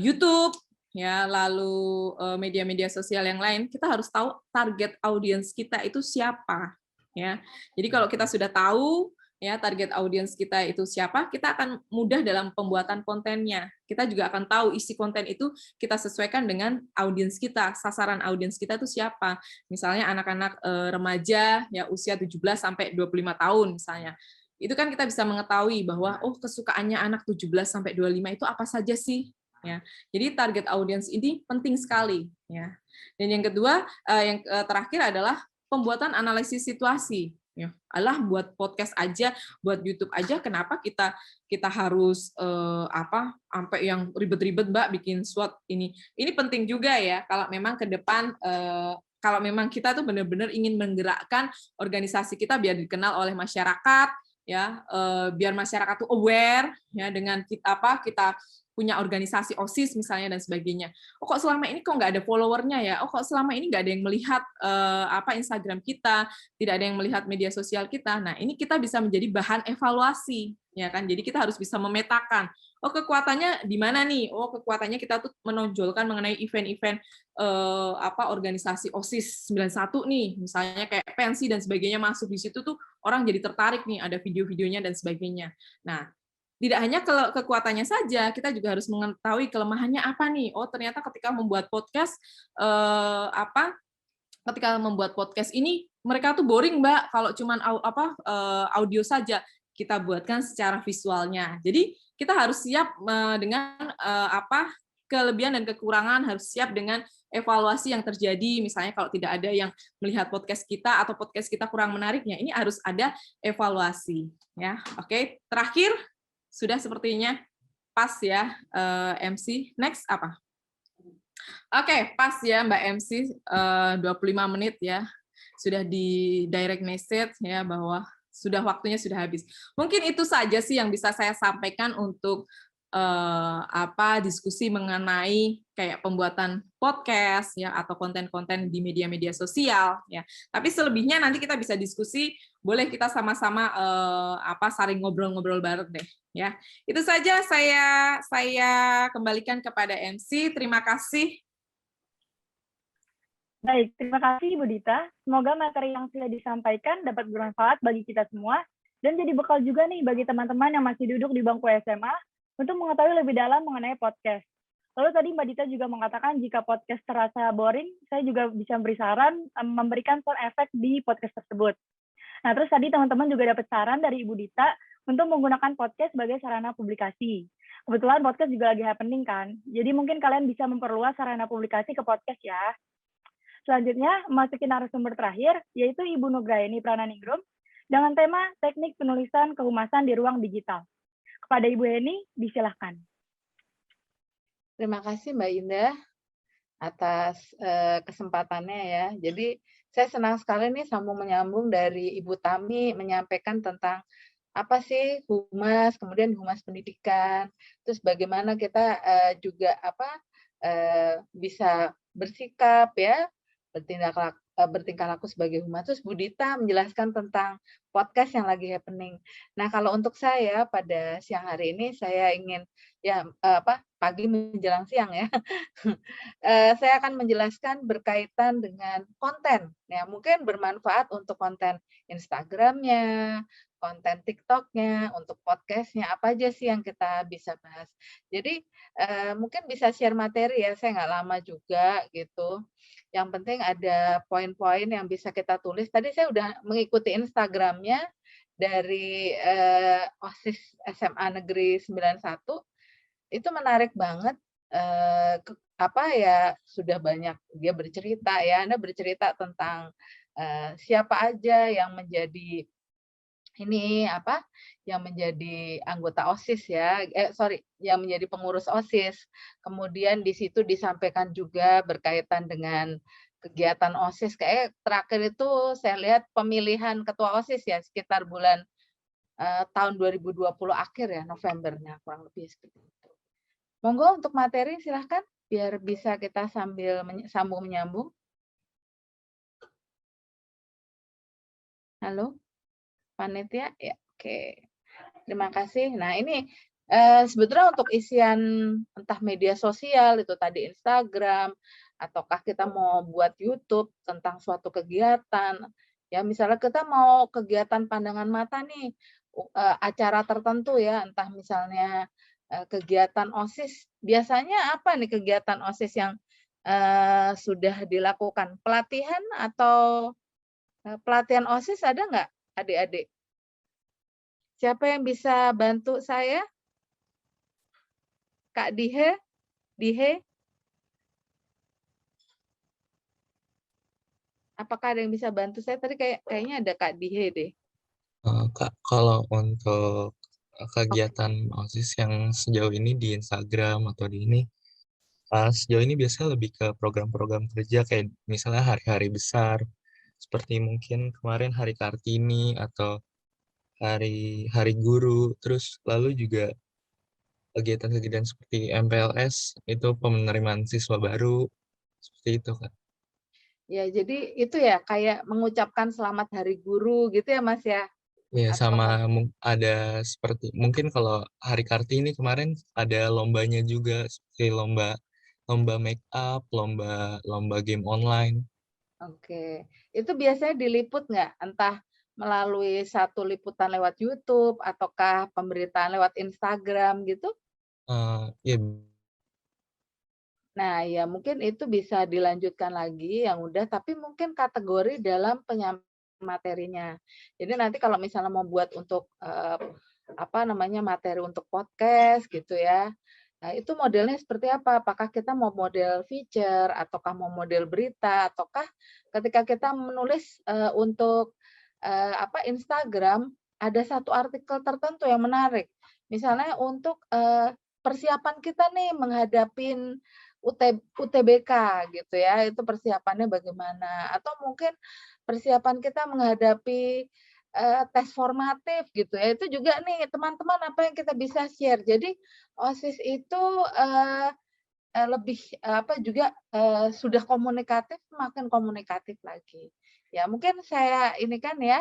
YouTube, ya, lalu media-media sosial yang lain, kita harus tahu target audiens kita itu siapa, ya. Jadi kalau kita sudah tahu, ya, target audiens kita itu siapa, kita akan mudah dalam pembuatan kontennya. Kita juga akan tahu isi konten itu kita sesuaikan dengan audiens kita, sasaran audiens kita itu siapa. Misalnya anak-anak remaja, ya, usia 17 sampai 25 tahun misalnya. Itu kan kita bisa mengetahui bahwa, oh, kesukaannya anak 17 sampai 25 itu apa saja sih? Ya, jadi target audiens ini penting sekali, ya. Dan yang kedua, yang terakhir adalah pembuatan analisis situasi. Ya, alah, buat podcast aja, buat YouTube aja, kenapa kita harus sampai yang ribet-ribet, Mbak, bikin SWOT ini. Ini penting juga ya, kalau memang ke depan kalau memang kita tuh benar-benar ingin menggerakkan organisasi kita biar dikenal oleh masyarakat, ya, biar masyarakat tuh aware, ya, dengan kita punya organisasi OSIS misalnya dan sebagainya. Oh, kok selama ini kok nggak ada followernya ya? Oh, kok selama ini nggak ada yang melihat Instagram kita, tidak ada yang melihat media sosial kita. Nah, ini kita bisa menjadi bahan evaluasi, ya kan? Jadi kita harus bisa memetakan. Oh, kekuatannya di mana nih? Oh, kekuatannya kita tuh menonjolkan mengenai event-event organisasi OSIS 91 nih, misalnya kayak pensi dan sebagainya masuk di situ tuh orang jadi tertarik nih, ada video-videonya dan sebagainya. Nah, tidak hanya kekuatannya saja, kita juga harus mengetahui kelemahannya apa nih. Oh, ternyata ketika membuat podcast ini mereka tuh boring, Mbak, kalau cuman audio saja. Kita buatkan secara visualnya. Jadi kita harus siap dengan kelebihan dan kekurangan, harus siap dengan evaluasi yang terjadi. Misalnya kalau tidak ada yang melihat podcast kita atau podcast kita kurang menariknya, ini harus ada evaluasi, ya. Oke, terakhir sudah sepertinya. pas ya, MC. Next apa? Oke, pas ya Mbak MC, 25 menit ya. Sudah di direct message ya bahwa waktunya sudah habis. Mungkin itu saja sih yang bisa saya sampaikan untuk diskusi mengenai kayak pembuatan podcast ya atau konten-konten di media-media sosial ya. Tapi selebihnya nanti kita bisa diskusi, boleh kita sama-sama saling ngobrol-ngobrol bareng deh ya. Itu saja saya kembalikan kepada MC. Terima kasih. Baik, terima kasih Ibu Dita. Semoga materi yang sudah disampaikan dapat bermanfaat bagi kita semua dan jadi bekal juga nih bagi teman-teman yang masih duduk di bangku SMA untuk mengetahui lebih dalam mengenai podcast. Lalu tadi Mbak Dita juga mengatakan jika podcast terasa boring, saya juga bisa beri saran memberikan sound effect di podcast tersebut. Nah, terus tadi teman-teman juga dapat saran dari Ibu Dita untuk menggunakan podcast sebagai sarana publikasi. Kebetulan podcast juga lagi happening kan, jadi mungkin kalian bisa memperluas sarana publikasi ke podcast ya. Selanjutnya, memasuki narasumber terakhir, yaitu Ibu Nugraini Prananingrum, dengan tema teknik penulisan kehumasan di ruang digital. Kepada Ibu Heni, disilahkan. Terima kasih Mbak Indah atas kesempatannya ya. Jadi saya senang sekali nih sambung menyambung dari Ibu Tami menyampaikan tentang apa sih humas, kemudian humas pendidikan, terus bagaimana kita juga bisa bersikap ya, bertingkah laku sebagai humas. Terus Bu Dita menjelaskan tentang podcast yang lagi happening. Nah, kalau untuk saya pada siang hari ini saya ingin pagi menjelang siang ya. Saya akan menjelaskan berkaitan dengan konten. Ya, mungkin bermanfaat untuk konten Instagram-nya, konten TikTok-nya, untuk podcast-nya, apa aja sih yang kita bisa bahas. Jadi mungkin bisa share materi ya, saya nggak lama juga gitu. Yang penting ada poin-poin yang bisa kita tulis. Tadi saya udah mengikuti Instagram-nya dari OSIS SMA Negeri 91, itu menarik banget. Sudah banyak dia bercerita ya, Anda bercerita tentang siapa aja yang menjadi yang menjadi anggota OSIS ya, yang menjadi pengurus OSIS. Kemudian di situ disampaikan juga berkaitan dengan kegiatan OSIS. Kayak terakhir itu saya lihat pemilihan ketua OSIS ya, sekitar bulan tahun 2020 akhir ya, Novembernya kurang lebih seperti itu. Monggo untuk materi silahkan, biar bisa kita sambil sambung menyambung. Halo? Panitia, ya, oke. Terima kasih. Nah, ini sebetulnya untuk isian entah media sosial, itu tadi Instagram, ataukah kita mau buat YouTube tentang suatu kegiatan. Ya, misalnya kita mau kegiatan pandangan mata nih, acara tertentu ya, entah misalnya kegiatan OSIS. Biasanya apa nih kegiatan OSIS yang sudah dilakukan? Pelatihan atau pelatihan OSIS ada nggak? Adik-adik, siapa yang bisa bantu saya? Kak Dihe? Apakah ada yang bisa bantu saya? Tadi kayaknya ada Kak Dihe deh. Kak, kalau untuk kegiatan OSIS yang sejauh ini di Instagram atau di ini, sejauh ini biasanya lebih ke program-program kerja kayak misalnya hari-hari besar, seperti mungkin kemarin Hari Kartini atau hari guru, terus lalu juga kegiatan-kegiatan seperti MPLS itu penerimaan siswa baru, seperti itu Kak. Ya, jadi itu ya kayak mengucapkan selamat Hari Guru gitu ya Mas ya? Ya, Atau sama ada seperti mungkin kalau Hari Kartini kemarin ada lombanya juga seperti lomba make up, lomba game online. Oke, itu biasanya diliput nggak? Entah melalui satu liputan lewat YouTube, ataukah pemberitaan lewat Instagram gitu? Ya, Nah, ya mungkin itu bisa dilanjutkan lagi yang udah, tapi mungkin kategori dalam penyampaian materinya. Jadi nanti kalau misalnya mau buat untuk materi untuk podcast gitu ya. Nah, itu modelnya seperti apa? Apakah kita mau model feature, ataukah mau model berita, ataukah ketika kita menulis untuk Instagram ada satu artikel tertentu yang menarik. Misalnya untuk persiapan kita nih menghadapin UTBK gitu ya, itu persiapannya bagaimana? Atau mungkin persiapan kita menghadapi tes formatif gitu ya, itu juga nih teman-teman apa yang kita bisa share. Jadi OSIS itu lebih apa juga sudah komunikatif, makin komunikatif lagi. Ya mungkin saya ini kan ya,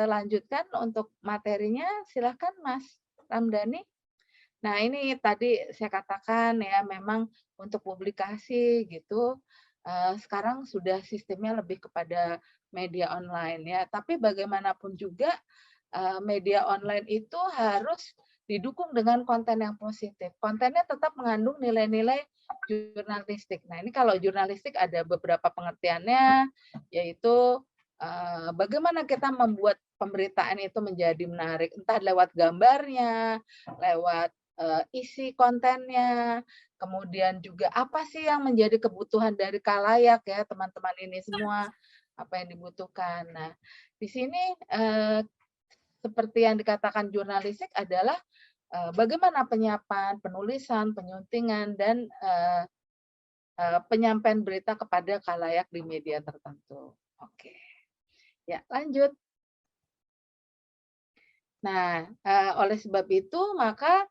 lanjutkan untuk materinya, silahkan Mas Ramdhani. Nah ini tadi saya katakan ya, memang untuk publikasi gitu, sekarang sudah sistemnya lebih kepada media online ya. Tapi bagaimanapun juga media online itu harus didukung dengan konten yang positif. Kontennya tetap mengandung nilai-nilai jurnalistik. Nah ini kalau jurnalistik ada beberapa pengertiannya, yaitu bagaimana kita membuat pemberitaan itu menjadi menarik, entah lewat gambarnya, lewat isi kontennya, kemudian juga apa sih yang menjadi kebutuhan dari khalayak ya teman-teman ini semua, apa yang dibutuhkan. Nah di sini seperti yang dikatakan jurnalistik adalah bagaimana penyiapan, penulisan, penyuntingan, dan penyampaian berita kepada khalayak di media tertentu. Oke, ya lanjut. Nah, oleh sebab itu maka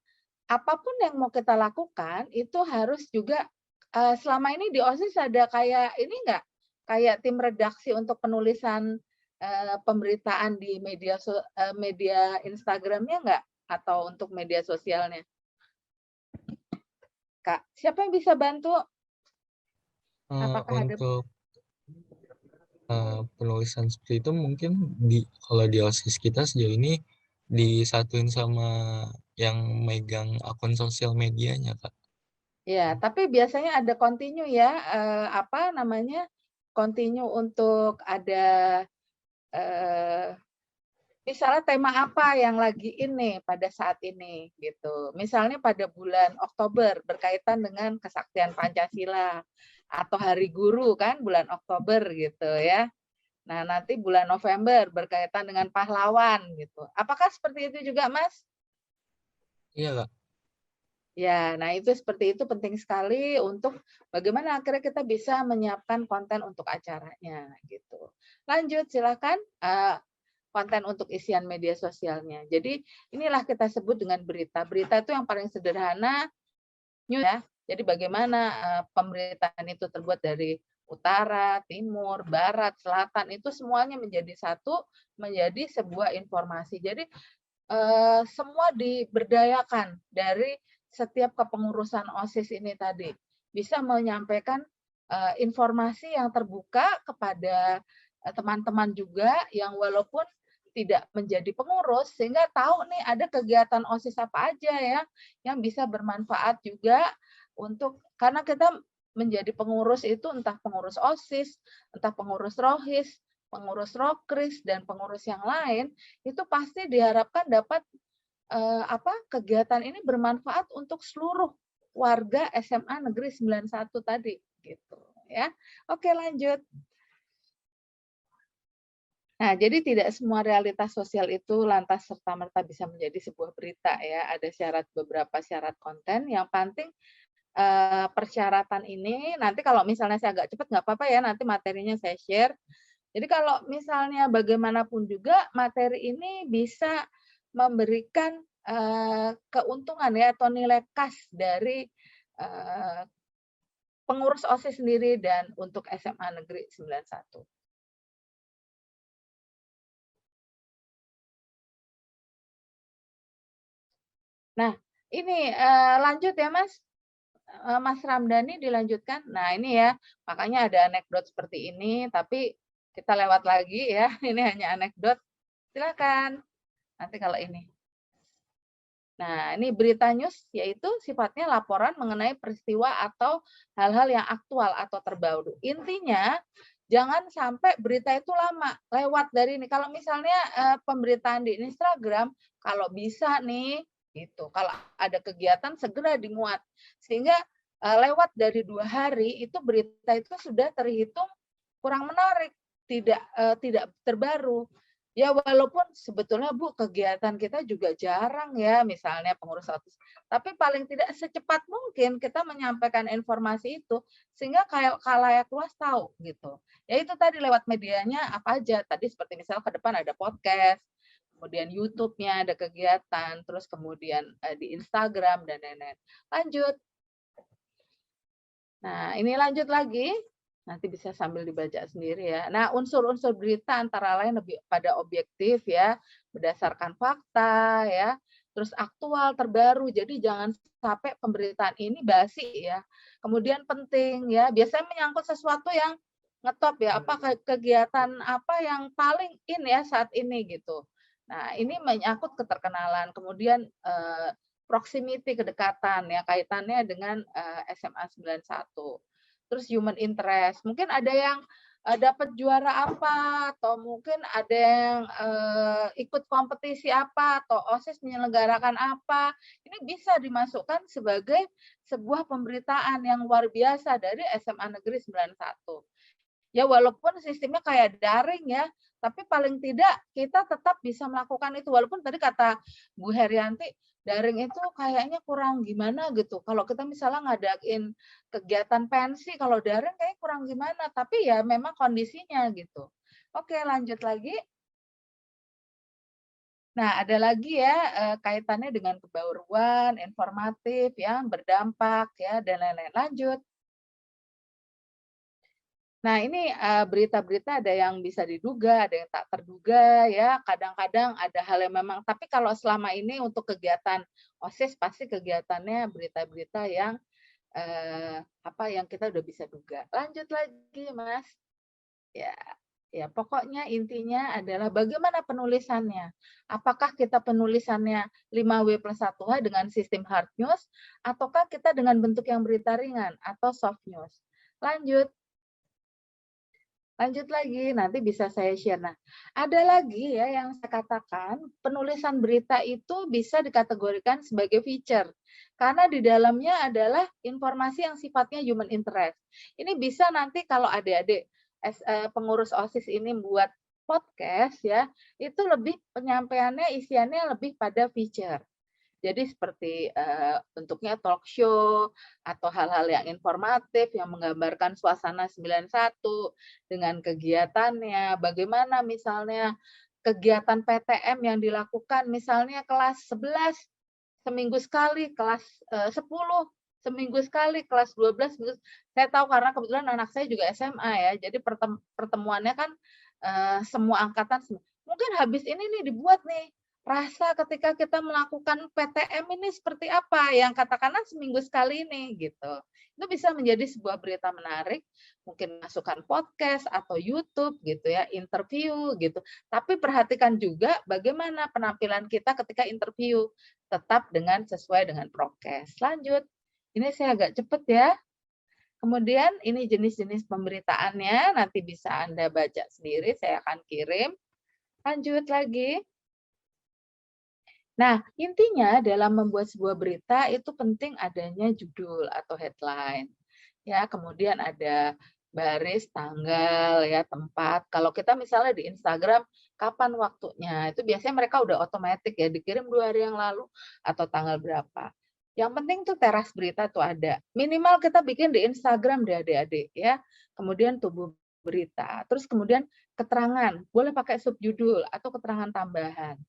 apapun yang mau kita lakukan itu harus juga selama ini di OSIS ada kayak ini enggak? Kayak tim redaksi untuk penulisan pemberitaan di media Instagramnya enggak? Atau untuk media sosialnya? Kak, siapa yang bisa bantu? Apakah ada Untuk penulisan seperti itu mungkin kalau di OSIS kita sejauh ini disatuin sama yang megang akun sosial medianya, Kak. Ya, tapi biasanya ada continue ya, apa namanya, continue untuk ada misalnya tema apa yang lagi ini pada saat ini gitu. Misalnya pada bulan Oktober berkaitan dengan kesaktian Pancasila atau Hari Guru kan bulan Oktober gitu ya. Nah, nanti bulan November berkaitan dengan pahlawan gitu. Apakah seperti itu juga, Mas? Iya, Kak. Ya, nah itu seperti itu penting sekali untuk bagaimana akhirnya kita bisa menyiapkan konten untuk acaranya gitu. Lanjut silakan konten untuk isian media sosialnya. Jadi inilah kita sebut dengan berita. Berita itu yang paling sederhana news ya. Jadi bagaimana pemberitaan itu terbuat dari utara, timur, barat, selatan itu semuanya menjadi satu, menjadi sebuah informasi. Jadi semua diberdayakan dari setiap kepengurusan OSIS ini tadi bisa menyampaikan informasi yang terbuka kepada teman-teman juga yang walaupun tidak menjadi pengurus sehingga tahu nih ada kegiatan OSIS apa aja ya yang bisa bermanfaat juga untuk karena kita menjadi pengurus itu entah pengurus OSIS, entah pengurus ROHIS, pengurus ROKRIS dan pengurus yang lain itu pasti diharapkan dapat kegiatan ini bermanfaat untuk seluruh warga SMA Negeri 91 tadi gitu ya. Oke, lanjut. Nah, jadi tidak semua realitas sosial itu lantas serta-merta bisa menjadi sebuah berita ya. Ada beberapa syarat konten yang penting persyaratan ini nanti kalau misalnya saya agak cepat nggak apa-apa ya, nanti materinya saya share. Jadi kalau misalnya bagaimanapun juga materi ini bisa memberikan keuntungan ya atau nilai kas dari pengurus OSIS sendiri dan untuk SMA Negeri 91. Nah, ini lanjut ya Mas. Mas Ramdhani dilanjutkan. Nah, ini ya, makanya ada anekdot seperti ini, tapi kita lewat lagi ya. Ini hanya anekdot. Silakan. Nanti kalau ini. Nah, ini berita news yaitu sifatnya laporan mengenai peristiwa atau hal-hal yang aktual atau terbaru. Intinya jangan sampai berita itu lama lewat dari ini. Kalau misalnya pemberitaan di Instagram, kalau bisa nih gitu. Kalau ada kegiatan segera dimuat sehingga lewat dari 2 hari itu berita itu sudah terhitung kurang menarik, tidak terbaru. Ya walaupun sebetulnya Bu kegiatan kita juga jarang ya, misalnya pengurus OSIS, tapi paling tidak secepat mungkin kita menyampaikan informasi itu sehingga kayak khalayak luas tahu gitu. Ya itu tadi lewat medianya apa aja, tadi seperti misal ke depan ada podcast, kemudian YouTube-nya ada kegiatan, terus kemudian di Instagram dan lain-lain. Lanjut. Nah, ini lanjut lagi. Nanti bisa sambil dibaca sendiri ya. Nah, unsur-unsur berita antara lain lebih pada objektif ya, berdasarkan fakta ya, terus aktual, terbaru. Jadi jangan sampai pemberitaan ini basi ya. Kemudian penting ya, biasanya menyangkut sesuatu yang ngetop ya, apa kegiatan apa yang paling in ya saat ini gitu. Nah, ini menyangkut keterkenalan, kemudian proximity, kedekatan ya, kaitannya dengan SMA 91. Terus human interest. Mungkin ada yang dapat juara apa, atau mungkin ada yang ikut kompetisi apa, atau OSIS menyelenggarakan apa. Ini bisa dimasukkan sebagai sebuah pemberitaan yang luar biasa dari SMA Negeri 91. Ya walaupun sistemnya kayak daring ya, tapi paling tidak kita tetap bisa melakukan itu. Walaupun tadi kata Bu Herianti, daring itu kayaknya kurang gimana gitu. Kalau kita misalnya ngadain kegiatan pensi, kalau daring kayak kurang gimana. Tapi ya memang kondisinya gitu. Oke, lanjut lagi. Nah, ada lagi ya kaitannya dengan kebaruan, informatif, ya, berdampak, ya, dan lain-lain. Lanjut. Nah, ini berita-berita ada yang bisa diduga, ada yang tak terduga ya. Kadang-kadang ada hal yang memang, tapi kalau selama ini untuk kegiatan OSIS pasti kegiatannya berita-berita yang apa yang kita udah bisa duga. Lanjut lagi, Mas. Ya. Ya, pokoknya intinya adalah bagaimana penulisannya. Apakah kita penulisannya 5W+1H dengan sistem hard news ataukah kita dengan bentuk yang berita ringan atau soft news. Lanjut. Lanjut lagi, nanti bisa saya share. Nah, ada lagi ya yang saya katakan, penulisan berita itu bisa dikategorikan sebagai feature. Karena di dalamnya adalah informasi yang sifatnya human interest. Ini bisa nanti kalau adik-adik pengurus OSIS ini buat podcast ya, itu lebih penyampaiannya isiannya lebih pada feature. Jadi seperti bentuknya talk show atau hal-hal yang informatif yang menggambarkan suasana 91 dengan kegiatannya, bagaimana misalnya kegiatan PTM yang dilakukan misalnya kelas 11 seminggu sekali, kelas 10 seminggu sekali, kelas 12 seminggu. Saya tahu karena kebetulan anak saya juga SMA ya, jadi pertemuannya kan semua angkatan. Mungkin habis ini nih dibuat nih rasa ketika kita melakukan PTM ini seperti apa yang katakanlah seminggu sekali ini gitu. Itu bisa menjadi sebuah berita menarik, mungkin masukkan podcast atau YouTube gitu ya, interview gitu. Tapi perhatikan juga bagaimana penampilan kita ketika interview, tetap dengan sesuai dengan prokes. Lanjut. Ini saya agak cepat ya. Kemudian ini jenis-jenis pemberitaannya, nanti bisa Anda baca sendiri, saya akan kirim. Lanjut lagi. Nah, intinya dalam membuat sebuah berita itu penting adanya judul atau headline. Ya, kemudian ada baris, tanggal, ya, tempat. Kalau kita misalnya di Instagram, kapan waktunya? Itu biasanya mereka udah otomatis ya, dikirim 2 hari yang lalu atau tanggal berapa. Yang penting tuh teras berita tuh ada. Minimal kita bikin di Instagram deh adik-adik ya. Kemudian tubuh berita. Terus kemudian keterangan, boleh pakai subjudul atau keterangan tambahan.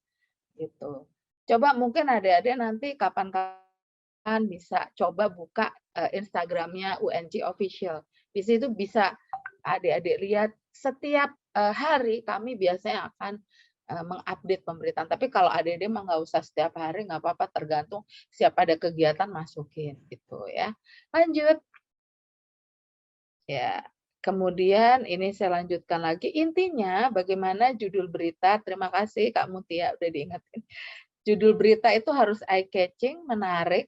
Gitu. Coba mungkin adik-adik nanti kapan-kapan bisa coba buka Instagramnya UNJ Official. Di situ bisa adik-adik lihat setiap hari kami biasanya akan mengupdate pemberitaan. Tapi kalau adik-adik mah nggak usah setiap hari, nggak apa-apa, tergantung siap ada kegiatan masukin gitu ya. Lanjut. Ya. Kemudian ini saya lanjutkan lagi. Intinya bagaimana judul berita. Terima kasih Kak Mutia udah diingetin. Judul berita itu harus eye-catching, menarik,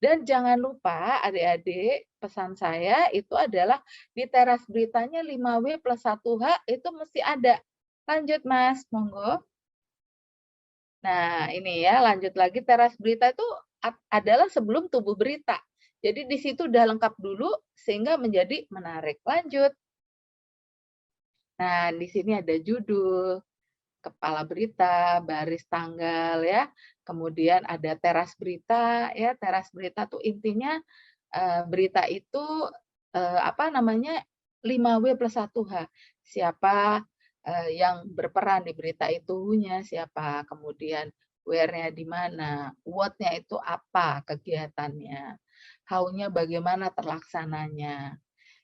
dan jangan lupa adik-adik, pesan saya itu adalah di teras beritanya 5W+1H itu mesti ada. Lanjut Mas, monggo. Nah ini ya, lanjut lagi, teras berita itu adalah sebelum tubuh berita. Jadi di situ udah lengkap dulu sehingga menjadi menarik. Lanjut. Nah di sini ada judul. kepala berita, baris tanggal ya, kemudian ada teras berita ya. Teras berita tuh intinya berita itu apa namanya 5W+1H. Siapa yang berperan di berita itunya, siapa, kemudian where-nya di mana, what-nya itu apa kegiatannya, how-nya bagaimana terlaksananya,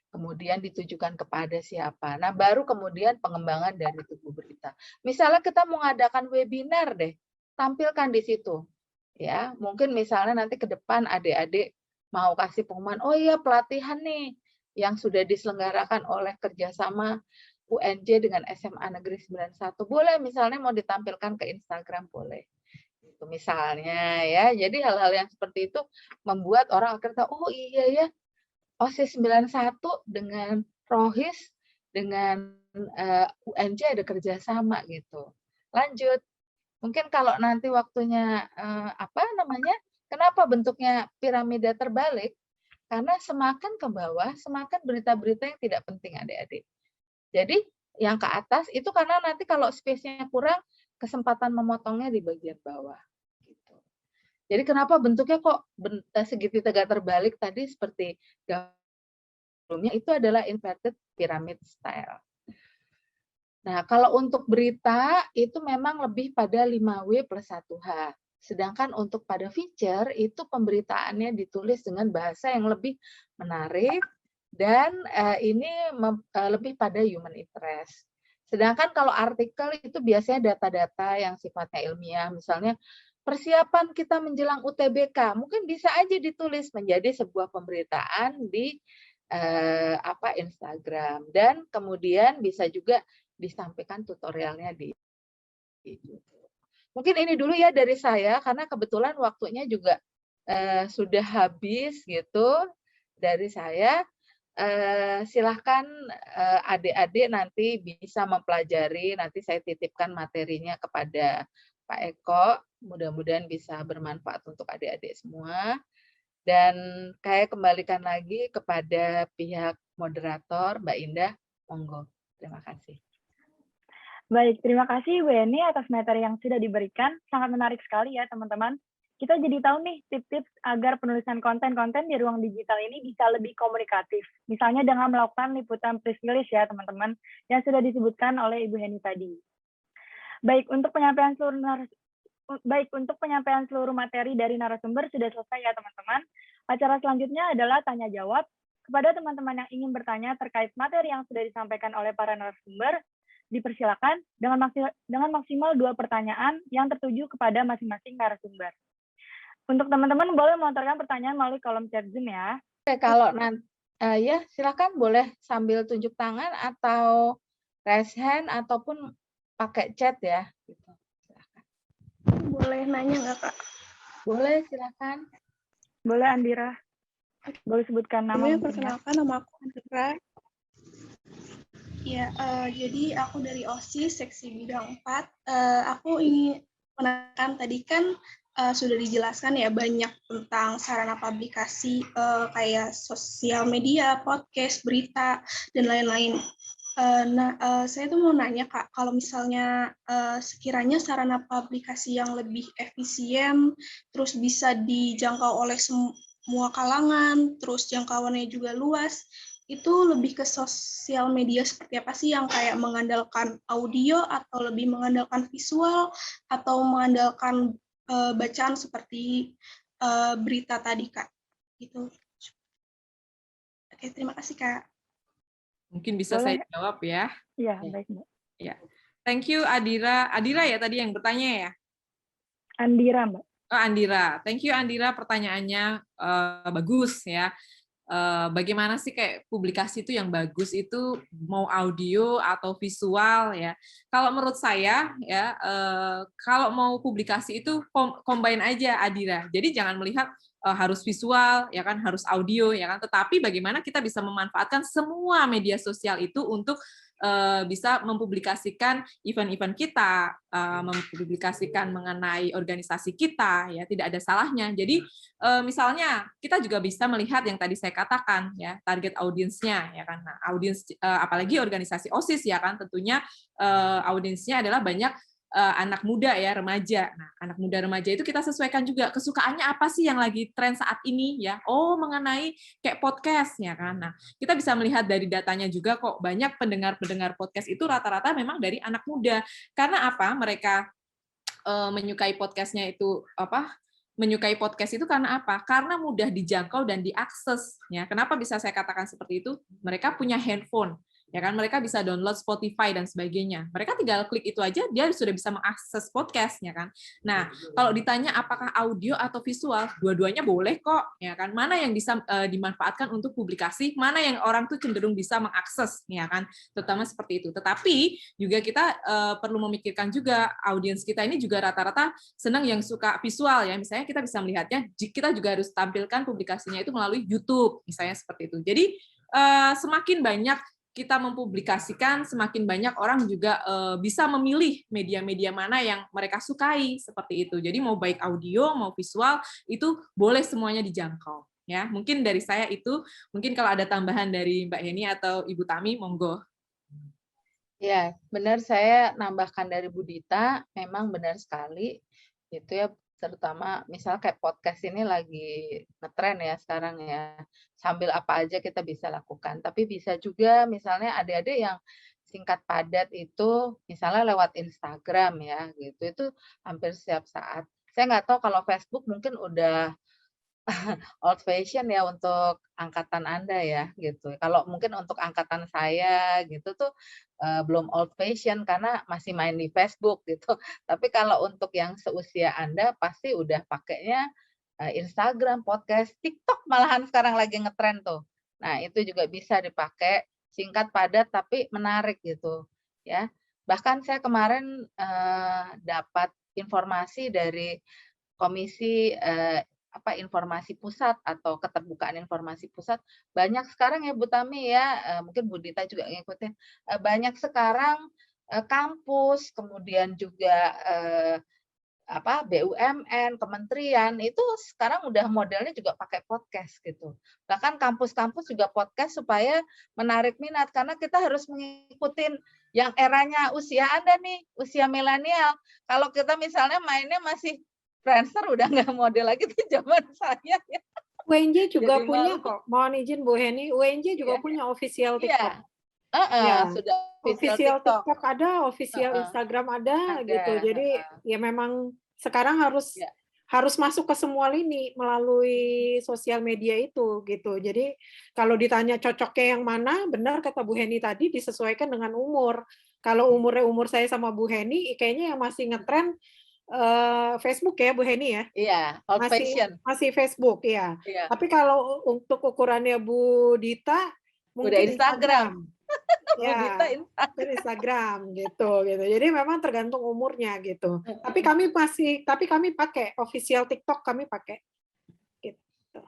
kemudian ditujukan kepada siapa. Nah, baru kemudian pengembangan dari tubuh berita. Misalnya kita mau mengadakan webinar deh, tampilkan di situ. Ya, mungkin misalnya nanti ke depan adik-adik mau kasih pengumuman, oh iya pelatihan nih yang sudah diselenggarakan oleh kerjasama UNJ dengan SMA Negeri 91. Boleh misalnya mau ditampilkan ke Instagram, boleh. Itu misalnya ya. Jadi hal-hal yang seperti itu membuat orang akhirnya tahu, oh iya ya, OSIS 91 dengan Rohis dengan UNJ ada kerjasama gitu. Lanjut. Mungkin kalau nanti waktunya apa namanya? Kenapa bentuknya piramida terbalik? Karena semakin ke bawah, semakin berita-berita yang tidak penting adik-adik. Jadi yang ke atas itu karena nanti kalau space-nya kurang, kesempatan memotongnya di bagian bawah. Gitu. Jadi kenapa bentuknya kok segitiga terbalik tadi seperti sebelumnya, itu adalah inverted pyramid style. Nah, kalau untuk berita itu memang lebih pada 5W+1H. Sedangkan untuk pada feature itu pemberitaannya ditulis dengan bahasa yang lebih menarik dan ini lebih pada human interest. Sedangkan kalau artikel itu biasanya data-data yang sifatnya ilmiah, misalnya persiapan kita menjelang UTBK, mungkin bisa aja ditulis menjadi sebuah pemberitaan di Instagram, dan kemudian bisa juga disampaikan tutorialnya di YouTube. Mungkin ini dulu ya dari saya, karena kebetulan waktunya juga sudah habis gitu dari saya. Silahkan adik-adik nanti bisa mempelajari, nanti saya titipkan materinya kepada Pak Eko, mudah-mudahan bisa bermanfaat untuk adik-adik semua. Dan saya kembalikan lagi kepada pihak moderator, Mbak Indah, monggo. Terima kasih. Baik, terima kasih Bu Eni atas materi yang sudah diberikan. Sangat menarik sekali ya teman-teman. Kita jadi tahu nih tips-tips agar penulisan konten-konten di ruang digital ini bisa lebih komunikatif. Misalnya dengan melakukan liputan press release ya teman-teman, yang sudah disebutkan oleh Ibu Heni tadi. Baik, untuk penyampaian seluruh materi dari narasumber sudah selesai ya teman-teman. Acara selanjutnya adalah tanya jawab. Kepada teman-teman yang ingin bertanya terkait materi yang sudah disampaikan oleh para narasumber, dipersilakan dengan maksimal 2 pertanyaan yang tertuju kepada masing-masing narasumber. Untuk teman-teman boleh melontarkan pertanyaan melalui kolom chat Zoom ya. Oke, kalau nanti ya silakan boleh sambil tunjuk tangan atau raise hand ataupun pakai chat ya. Gitu. Silakan. Boleh nanya nggak Kak? Boleh, silakan. Boleh Andira. Boleh sebutkan nama. Perkenalkan, nama aku Andira. Ya, jadi aku dari OSIS seksi bidang 4. Aku ingin menekan tadi kan sudah dijelaskan ya banyak tentang sarana publikasi kayak sosial media, podcast, berita, dan lain-lain. Saya tuh mau nanya Kak, kalau misalnya sekiranya sarana publikasi yang lebih efisien, terus bisa dijangkau oleh semua kalangan, terus jangkauannya juga luas, itu lebih ke sosial media seperti apa sih, yang kayak mengandalkan audio atau lebih mengandalkan visual atau mengandalkan bacaan seperti berita tadi Kak? Gitu. Oke, terima kasih Kak. Mungkin bisa Boleh. saya jawab ya. Iya, baik Mbak. Ya. Thank you Adira. Adira ya tadi yang bertanya ya? Andira Mbak. Oh, Andira. Thank you Andira, pertanyaannya bagus ya. Bagaimana sih kayak publikasi itu yang bagus itu mau audio atau visual ya? Kalau menurut saya ya, kalau mau publikasi itu combine aja Adira. Jadi jangan melihat harus visual ya kan, harus audio ya kan, tetapi bagaimana kita bisa memanfaatkan semua media sosial itu untuk bisa mempublikasikan event-event kita, mempublikasikan mengenai organisasi kita, ya tidak ada salahnya. Jadi misalnya kita juga bisa melihat yang tadi saya katakan ya, target audiensnya ya kan. Nah, audiens apalagi organisasi OSIS ya kan, tentunya audiensnya adalah banyak anak muda ya, remaja. Nah, anak muda remaja itu kita sesuaikan juga kesukaannya apa sih yang lagi tren saat ini ya. Oh, mengenai kayak podcast ya kan. Nah, kita bisa melihat dari datanya juga kok banyak pendengar-pendengar podcast itu rata-rata memang dari anak muda. Karena apa? Mereka menyukai podcastnya itu menyukai podcast itu karena apa? Karena mudah dijangkau dan diakses ya. Kenapa bisa saya katakan seperti itu? Mereka punya handphone. Ya kan, mereka bisa download Spotify dan sebagainya. Mereka tinggal klik itu aja, dia sudah bisa mengakses podcast, ya kan. Nah, kalau ditanya apakah audio atau visual, dua-duanya boleh kok, ya kan. Mana yang bisa dimanfaatkan untuk publikasi, mana yang orang tuh cenderung bisa mengakses, ya kan. Terutama seperti itu. Tetapi juga kita perlu memikirkan juga audiens kita ini juga rata-rata senang yang suka visual, ya. Misalnya kita bisa melihatnya, kita juga harus tampilkan publikasinya itu melalui YouTube, misalnya seperti itu. Jadi semakin banyak kita mempublikasikan, semakin banyak orang juga bisa memilih media-media mana yang mereka sukai, seperti itu. Jadi mau baik audio, mau visual, itu boleh semuanya dijangkau. Ya, mungkin dari saya itu, mungkin kalau ada tambahan dari Mbak Heni atau Ibu Tami, monggo. Ya, benar, saya nambahkan dari Bu Dita, memang benar sekali. Itu ya, terutama misal kayak podcast ini lagi ngetren ya sekarang ya, sambil apa aja kita bisa lakukan. Tapi bisa juga misalnya adik-adik yang singkat padat itu misalnya lewat Instagram ya gitu, itu hampir setiap saat. Saya nggak tahu kalau Facebook mungkin udah old fashion ya untuk angkatan Anda ya gitu. Kalau mungkin untuk angkatan saya gitu tuh belum old fashion karena masih main di Facebook gitu. Tapi kalau untuk yang seusia Anda pasti udah pakainya Instagram, podcast, TikTok malahan sekarang lagi ngetren tuh. Nah, itu juga bisa dipakai singkat padat tapi menarik gitu ya. Bahkan saya kemarin dapat informasi dari Komisi Informasi Pusat atau Keterbukaan Informasi Pusat, banyak sekarang ya Bu Tami ya, mungkin Bu Dita juga ngikutin, banyak sekarang kampus, kemudian juga BUMN, kementerian, itu sekarang udah modelnya juga pakai podcast gitu. Bahkan kampus-kampus juga podcast supaya menarik minat, karena kita harus mengikuti yang eranya usia Anda nih, usia milenial. Kalau kita misalnya mainnya masih Friendster udah nggak model lagi tuh zaman saya ya. UNJ juga Jadi punya malu. kok. Mohon izin Bu Heni, UNJ juga punya official TikTok. Iya, Ya, sudah official TikTok ada, official Instagram ada gitu. Jadi ya memang sekarang harus masuk ke semua lini melalui sosial media itu gitu. Jadi kalau ditanya cocoknya yang mana, benar kata Bu Heni tadi disesuaikan dengan umur. Kalau umur saya sama Bu Heni, kayaknya yang masih ngetren Facebook ya Bu Heni ya? Iya, old fashion. Masih Facebook ya. Iya. Tapi kalau untuk ukurannya Bu Dita mungkin udah Instagram. Ya, Instagram gitu. Jadi memang tergantung umurnya gitu. Tapi kami pakai official TikTok, kami pakai. Gitu.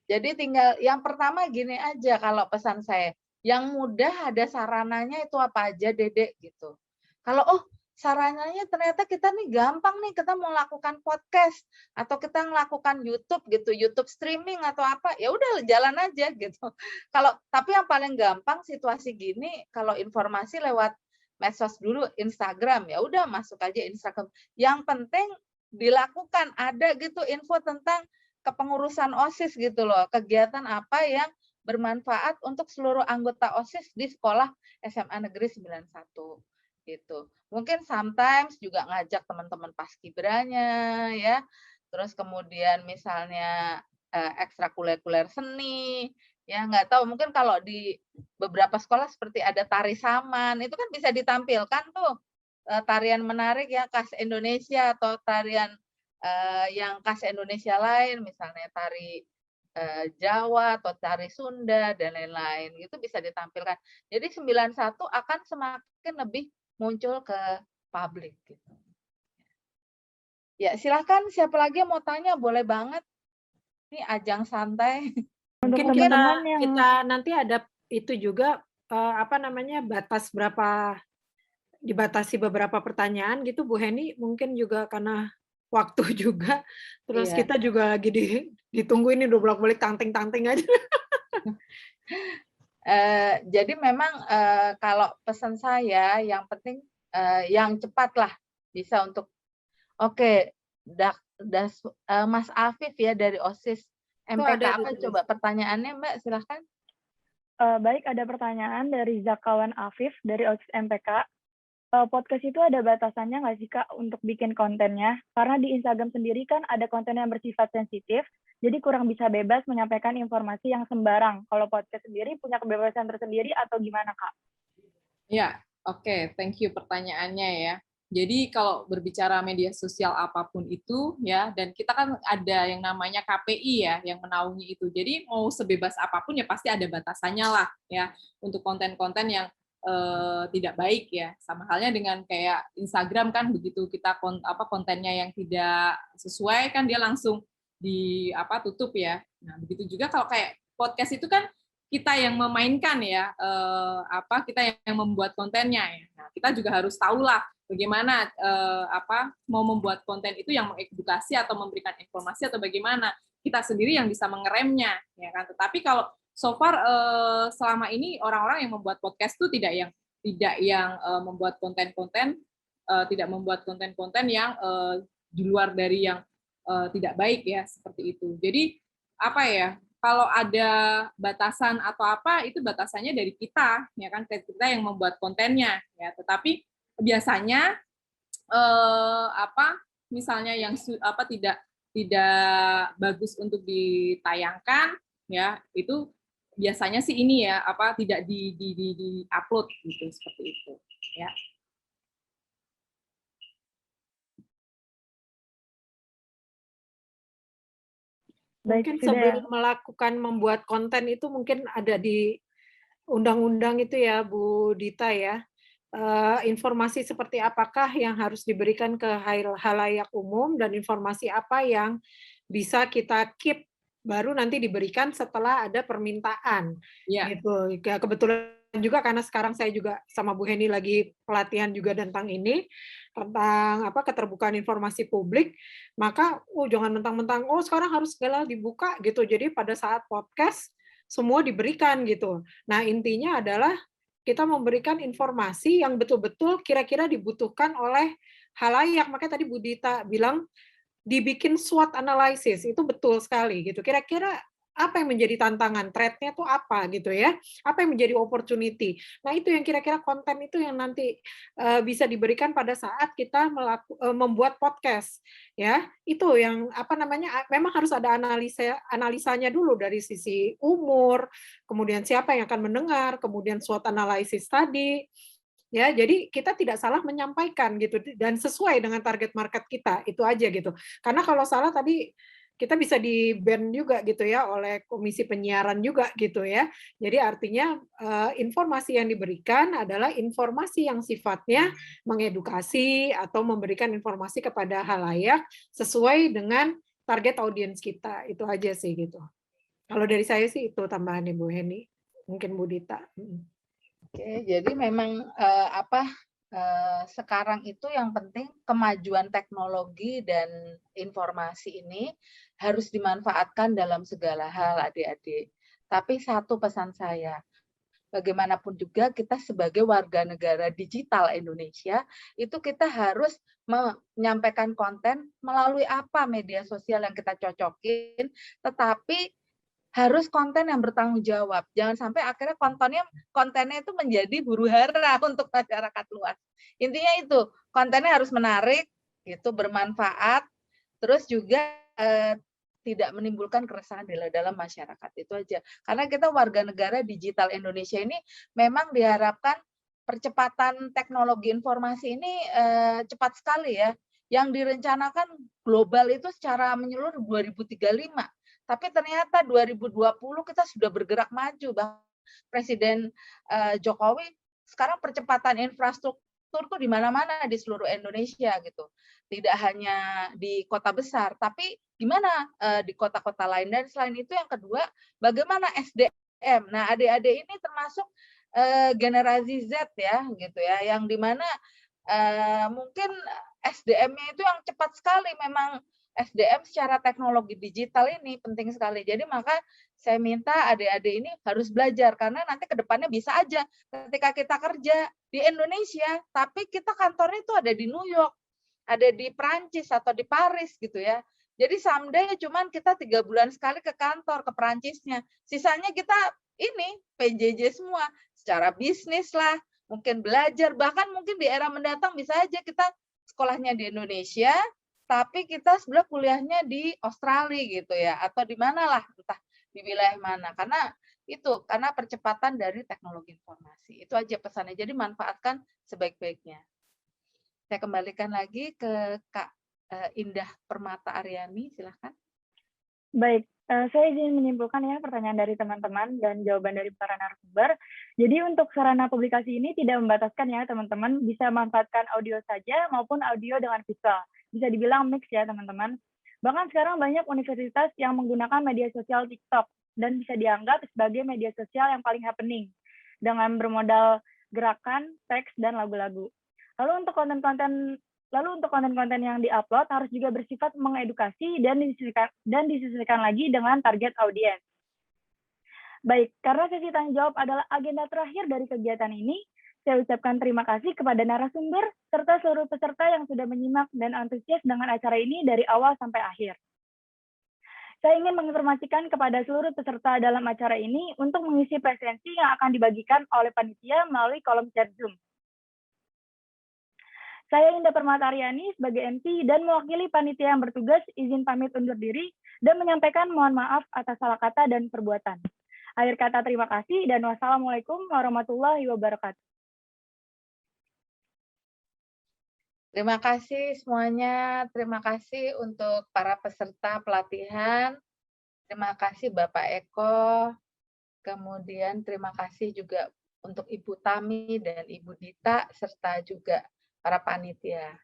Jadi tinggal yang pertama gini aja kalau pesan saya, yang mudah ada sarananya itu apa aja Dedek gitu. Kalau sarananya ternyata kita nih gampang nih, kita mau lakukan podcast atau kita melakukan YouTube gitu, YouTube streaming atau apa, ya udah jalan aja gitu. Tapi yang paling gampang situasi gini, kalau informasi lewat medsos dulu, Instagram, ya udah masuk aja Instagram. Yang penting dilakukan, ada gitu info tentang kepengurusan OSIS gitu loh, kegiatan apa yang bermanfaat untuk seluruh anggota OSIS di sekolah SMA Negeri 91 gitu. Mungkin sometimes juga ngajak teman-teman paskibranya ya. Terus kemudian misalnya ekstrakurikuler seni, ya nggak tahu mungkin kalau di beberapa sekolah seperti ada tari saman, itu kan bisa ditampilkan tuh tarian menarik ya khas Indonesia atau tarian yang khas Indonesia lain, misalnya tari Jawa atau tari Sunda dan lain-lain, itu bisa ditampilkan. Jadi 91 akan semakin lebih muncul ke publik gitu. Ya, silakan siapa lagi yang mau tanya, boleh banget. Ini ajang santai. Mungkin kita nanti ada itu juga batas berapa, dibatasi beberapa pertanyaan gitu Bu Heni, mungkin juga karena waktu juga. Terus kita juga lagi ditunggu ini udah bolak-balik tangting aja. Jadi memang kalau pesan saya yang penting yang cepat lah Bisa untuk Oke, Mas Afif ya dari OSIS MPK, ada apa coba pertanyaannya Mbak, silahkan. Baik, ada pertanyaan dari Zakawan Afif dari OSIS MPK. Podcast itu ada batasannya nggak sih Kak untuk bikin kontennya? Karena di Instagram sendiri kan ada konten yang bersifat sensitif, jadi kurang bisa bebas menyampaikan informasi yang sembarang. Kalau podcast sendiri punya kebebasan tersendiri atau gimana Kak? Ya, oke, thank you pertanyaannya ya. Jadi kalau berbicara media sosial apapun itu ya, dan kita kan ada yang namanya KPI ya, yang menaungi itu. Jadi mau sebebas apapun ya pasti ada batasannya lah ya untuk konten-konten yang tidak baik ya. Sama halnya dengan kayak Instagram kan, begitu kita kontennya yang tidak sesuai kan dia langsung tutup ya. Nah begitu juga kalau kayak podcast itu kan kita yang memainkan ya, kita yang membuat kontennya ya. Nah, kita juga harus tahulah bagaimana mau membuat konten itu yang mengedukasi atau memberikan informasi atau bagaimana. Kita sendiri yang bisa mengeremnya ya kan. Tetapi kalau so far selama ini orang-orang yang membuat podcast itu tidak yang membuat konten-konten yang di luar dari yang tidak baik ya, seperti itu. Jadi apa ya? Kalau ada batasan atau apa, itu batasannya dari kita, ya kan, kita yang membuat kontennya, ya. Tetapi biasanya misalnya yang tidak bagus untuk ditayangkan, ya itu biasanya sih ini ya tidak di upload gitu, seperti itu, ya. Mungkin sebelum melakukan membuat konten itu mungkin ada di undang-undang itu ya, Bu Dita ya, informasi seperti apakah yang harus diberikan ke halayak umum dan informasi apa yang bisa kita keep baru nanti diberikan setelah ada permintaan. Gitu. Kebetulan juga karena sekarang saya juga sama Bu Heni lagi pelatihan juga tentang ini, tentang keterbukaan informasi publik, maka jangan mentang-mentang sekarang harus segala dibuka gitu. Jadi pada saat podcast semua diberikan gitu. Nah, intinya adalah kita memberikan informasi yang betul-betul kira-kira dibutuhkan oleh halayak. Makanya tadi Bu Dita bilang dibikin SWOT analysis, itu betul sekali gitu. Kira-kira apa yang menjadi tantangan, threat-nya tuh apa gitu ya, apa yang menjadi opportunity. Nah itu yang kira-kira konten itu yang nanti bisa diberikan pada saat kita membuat podcast ya. Itu yang memang harus ada analisanya dulu dari sisi umur, kemudian siapa yang akan mendengar, kemudian SWOT analysis tadi. Ya, jadi kita tidak salah menyampaikan gitu dan sesuai dengan target market kita, itu aja gitu. Karena kalau salah tadi kita bisa di-ban juga gitu ya oleh Komisi Penyiaran juga gitu ya. Jadi artinya informasi yang diberikan adalah informasi yang sifatnya mengedukasi atau memberikan informasi kepada halayak sesuai dengan target audiens kita. Itu aja sih gitu. Kalau dari saya sih itu tambahannya Bu Heni. Mungkin Bu Dita. Oke, jadi memang sekarang itu yang penting kemajuan teknologi dan informasi ini harus dimanfaatkan dalam segala hal, adik-adik. Tapi satu pesan saya, bagaimanapun juga kita sebagai warga negara digital Indonesia, itu kita harus menyampaikan konten melalui apa media sosial yang kita cocokin, tetapi harus konten yang bertanggung jawab. Jangan sampai akhirnya kontennya itu menjadi huru-hara untuk masyarakat luas. Intinya itu, kontennya harus menarik, gitu, bermanfaat, terus juga tidak menimbulkan keresahan di dalam masyarakat. Itu aja. Karena kita warga negara digital Indonesia ini memang diharapkan percepatan teknologi informasi ini cepat sekali ya. Yang direncanakan global itu secara menyeluruh 2035. Tapi ternyata 2020 kita sudah bergerak maju. Presiden Jokowi sekarang percepatan infrastruktur tuh di mana-mana di seluruh Indonesia gitu. Tidak hanya di kota besar, tapi gimana di kota-kota lain. Dan selain itu yang kedua, bagaimana SDM. Nah, adik-adik ini termasuk generasi Z ya, gitu ya, yang dimana mungkin SDM-nya itu yang cepat sekali memang. SDM secara teknologi digital ini penting sekali. Jadi maka saya minta adik-adik ini harus belajar karena nanti ke depannya bisa aja ketika kita kerja di Indonesia, tapi kita kantornya itu ada di New York. ada di Prancis atau di Paris gitu ya. Jadi someday cuman kita 3 bulan sekali ke kantor ke Prancisnya. Sisanya kita ini PJJ semua, secara bisnis lah, mungkin belajar, bahkan mungkin di era mendatang bisa aja kita sekolahnya di Indonesia, tapi kita sebenarnya kuliahnya di Australia gitu ya, atau di mana lah, entah di wilayah mana. Karena percepatan dari teknologi informasi. Itu aja pesannya. Jadi manfaatkan sebaik-baiknya. Saya kembalikan lagi ke Kak Indah Permata Aryani, silahkan. Baik, saya izin menyimpulkan ya pertanyaan dari teman-teman dan jawaban dari para narasumber. Jadi untuk sarana publikasi ini tidak membataskan ya teman-teman, bisa manfaatkan audio saja maupun audio dengan visual. Bisa dibilang mix ya teman-teman. Bahkan sekarang banyak universitas yang menggunakan media sosial TikTok dan bisa dianggap sebagai media sosial yang paling happening dengan bermodal gerakan, teks, dan lagu-lagu. Lalu untuk konten-konten yang diupload harus juga bersifat mengedukasi dan disesuaikan lagi dengan target audiens. Baik, karena sesi tanya jawab adalah agenda terakhir dari kegiatan ini, saya ucapkan terima kasih kepada narasumber serta seluruh peserta yang sudah menyimak dan antusias dengan acara ini dari awal sampai akhir. Saya ingin menginformasikan kepada seluruh peserta dalam acara ini untuk mengisi presensi yang akan dibagikan oleh panitia melalui kolom chat Zoom. Saya Indah Permata Aryani sebagai MC dan mewakili panitia yang bertugas izin pamit undur diri dan menyampaikan mohon maaf atas salah kata dan perbuatan. Akhir kata terima kasih dan wassalamualaikum warahmatullahi wabarakatuh. Terima kasih semuanya. Terima kasih untuk para peserta pelatihan. Terima kasih Bapak Eko. Kemudian terima kasih juga untuk Ibu Tami dan Ibu Dita serta juga para panitia.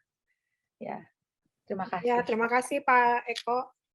Ya, terima kasih. Ya, terima kasih Pak Eko.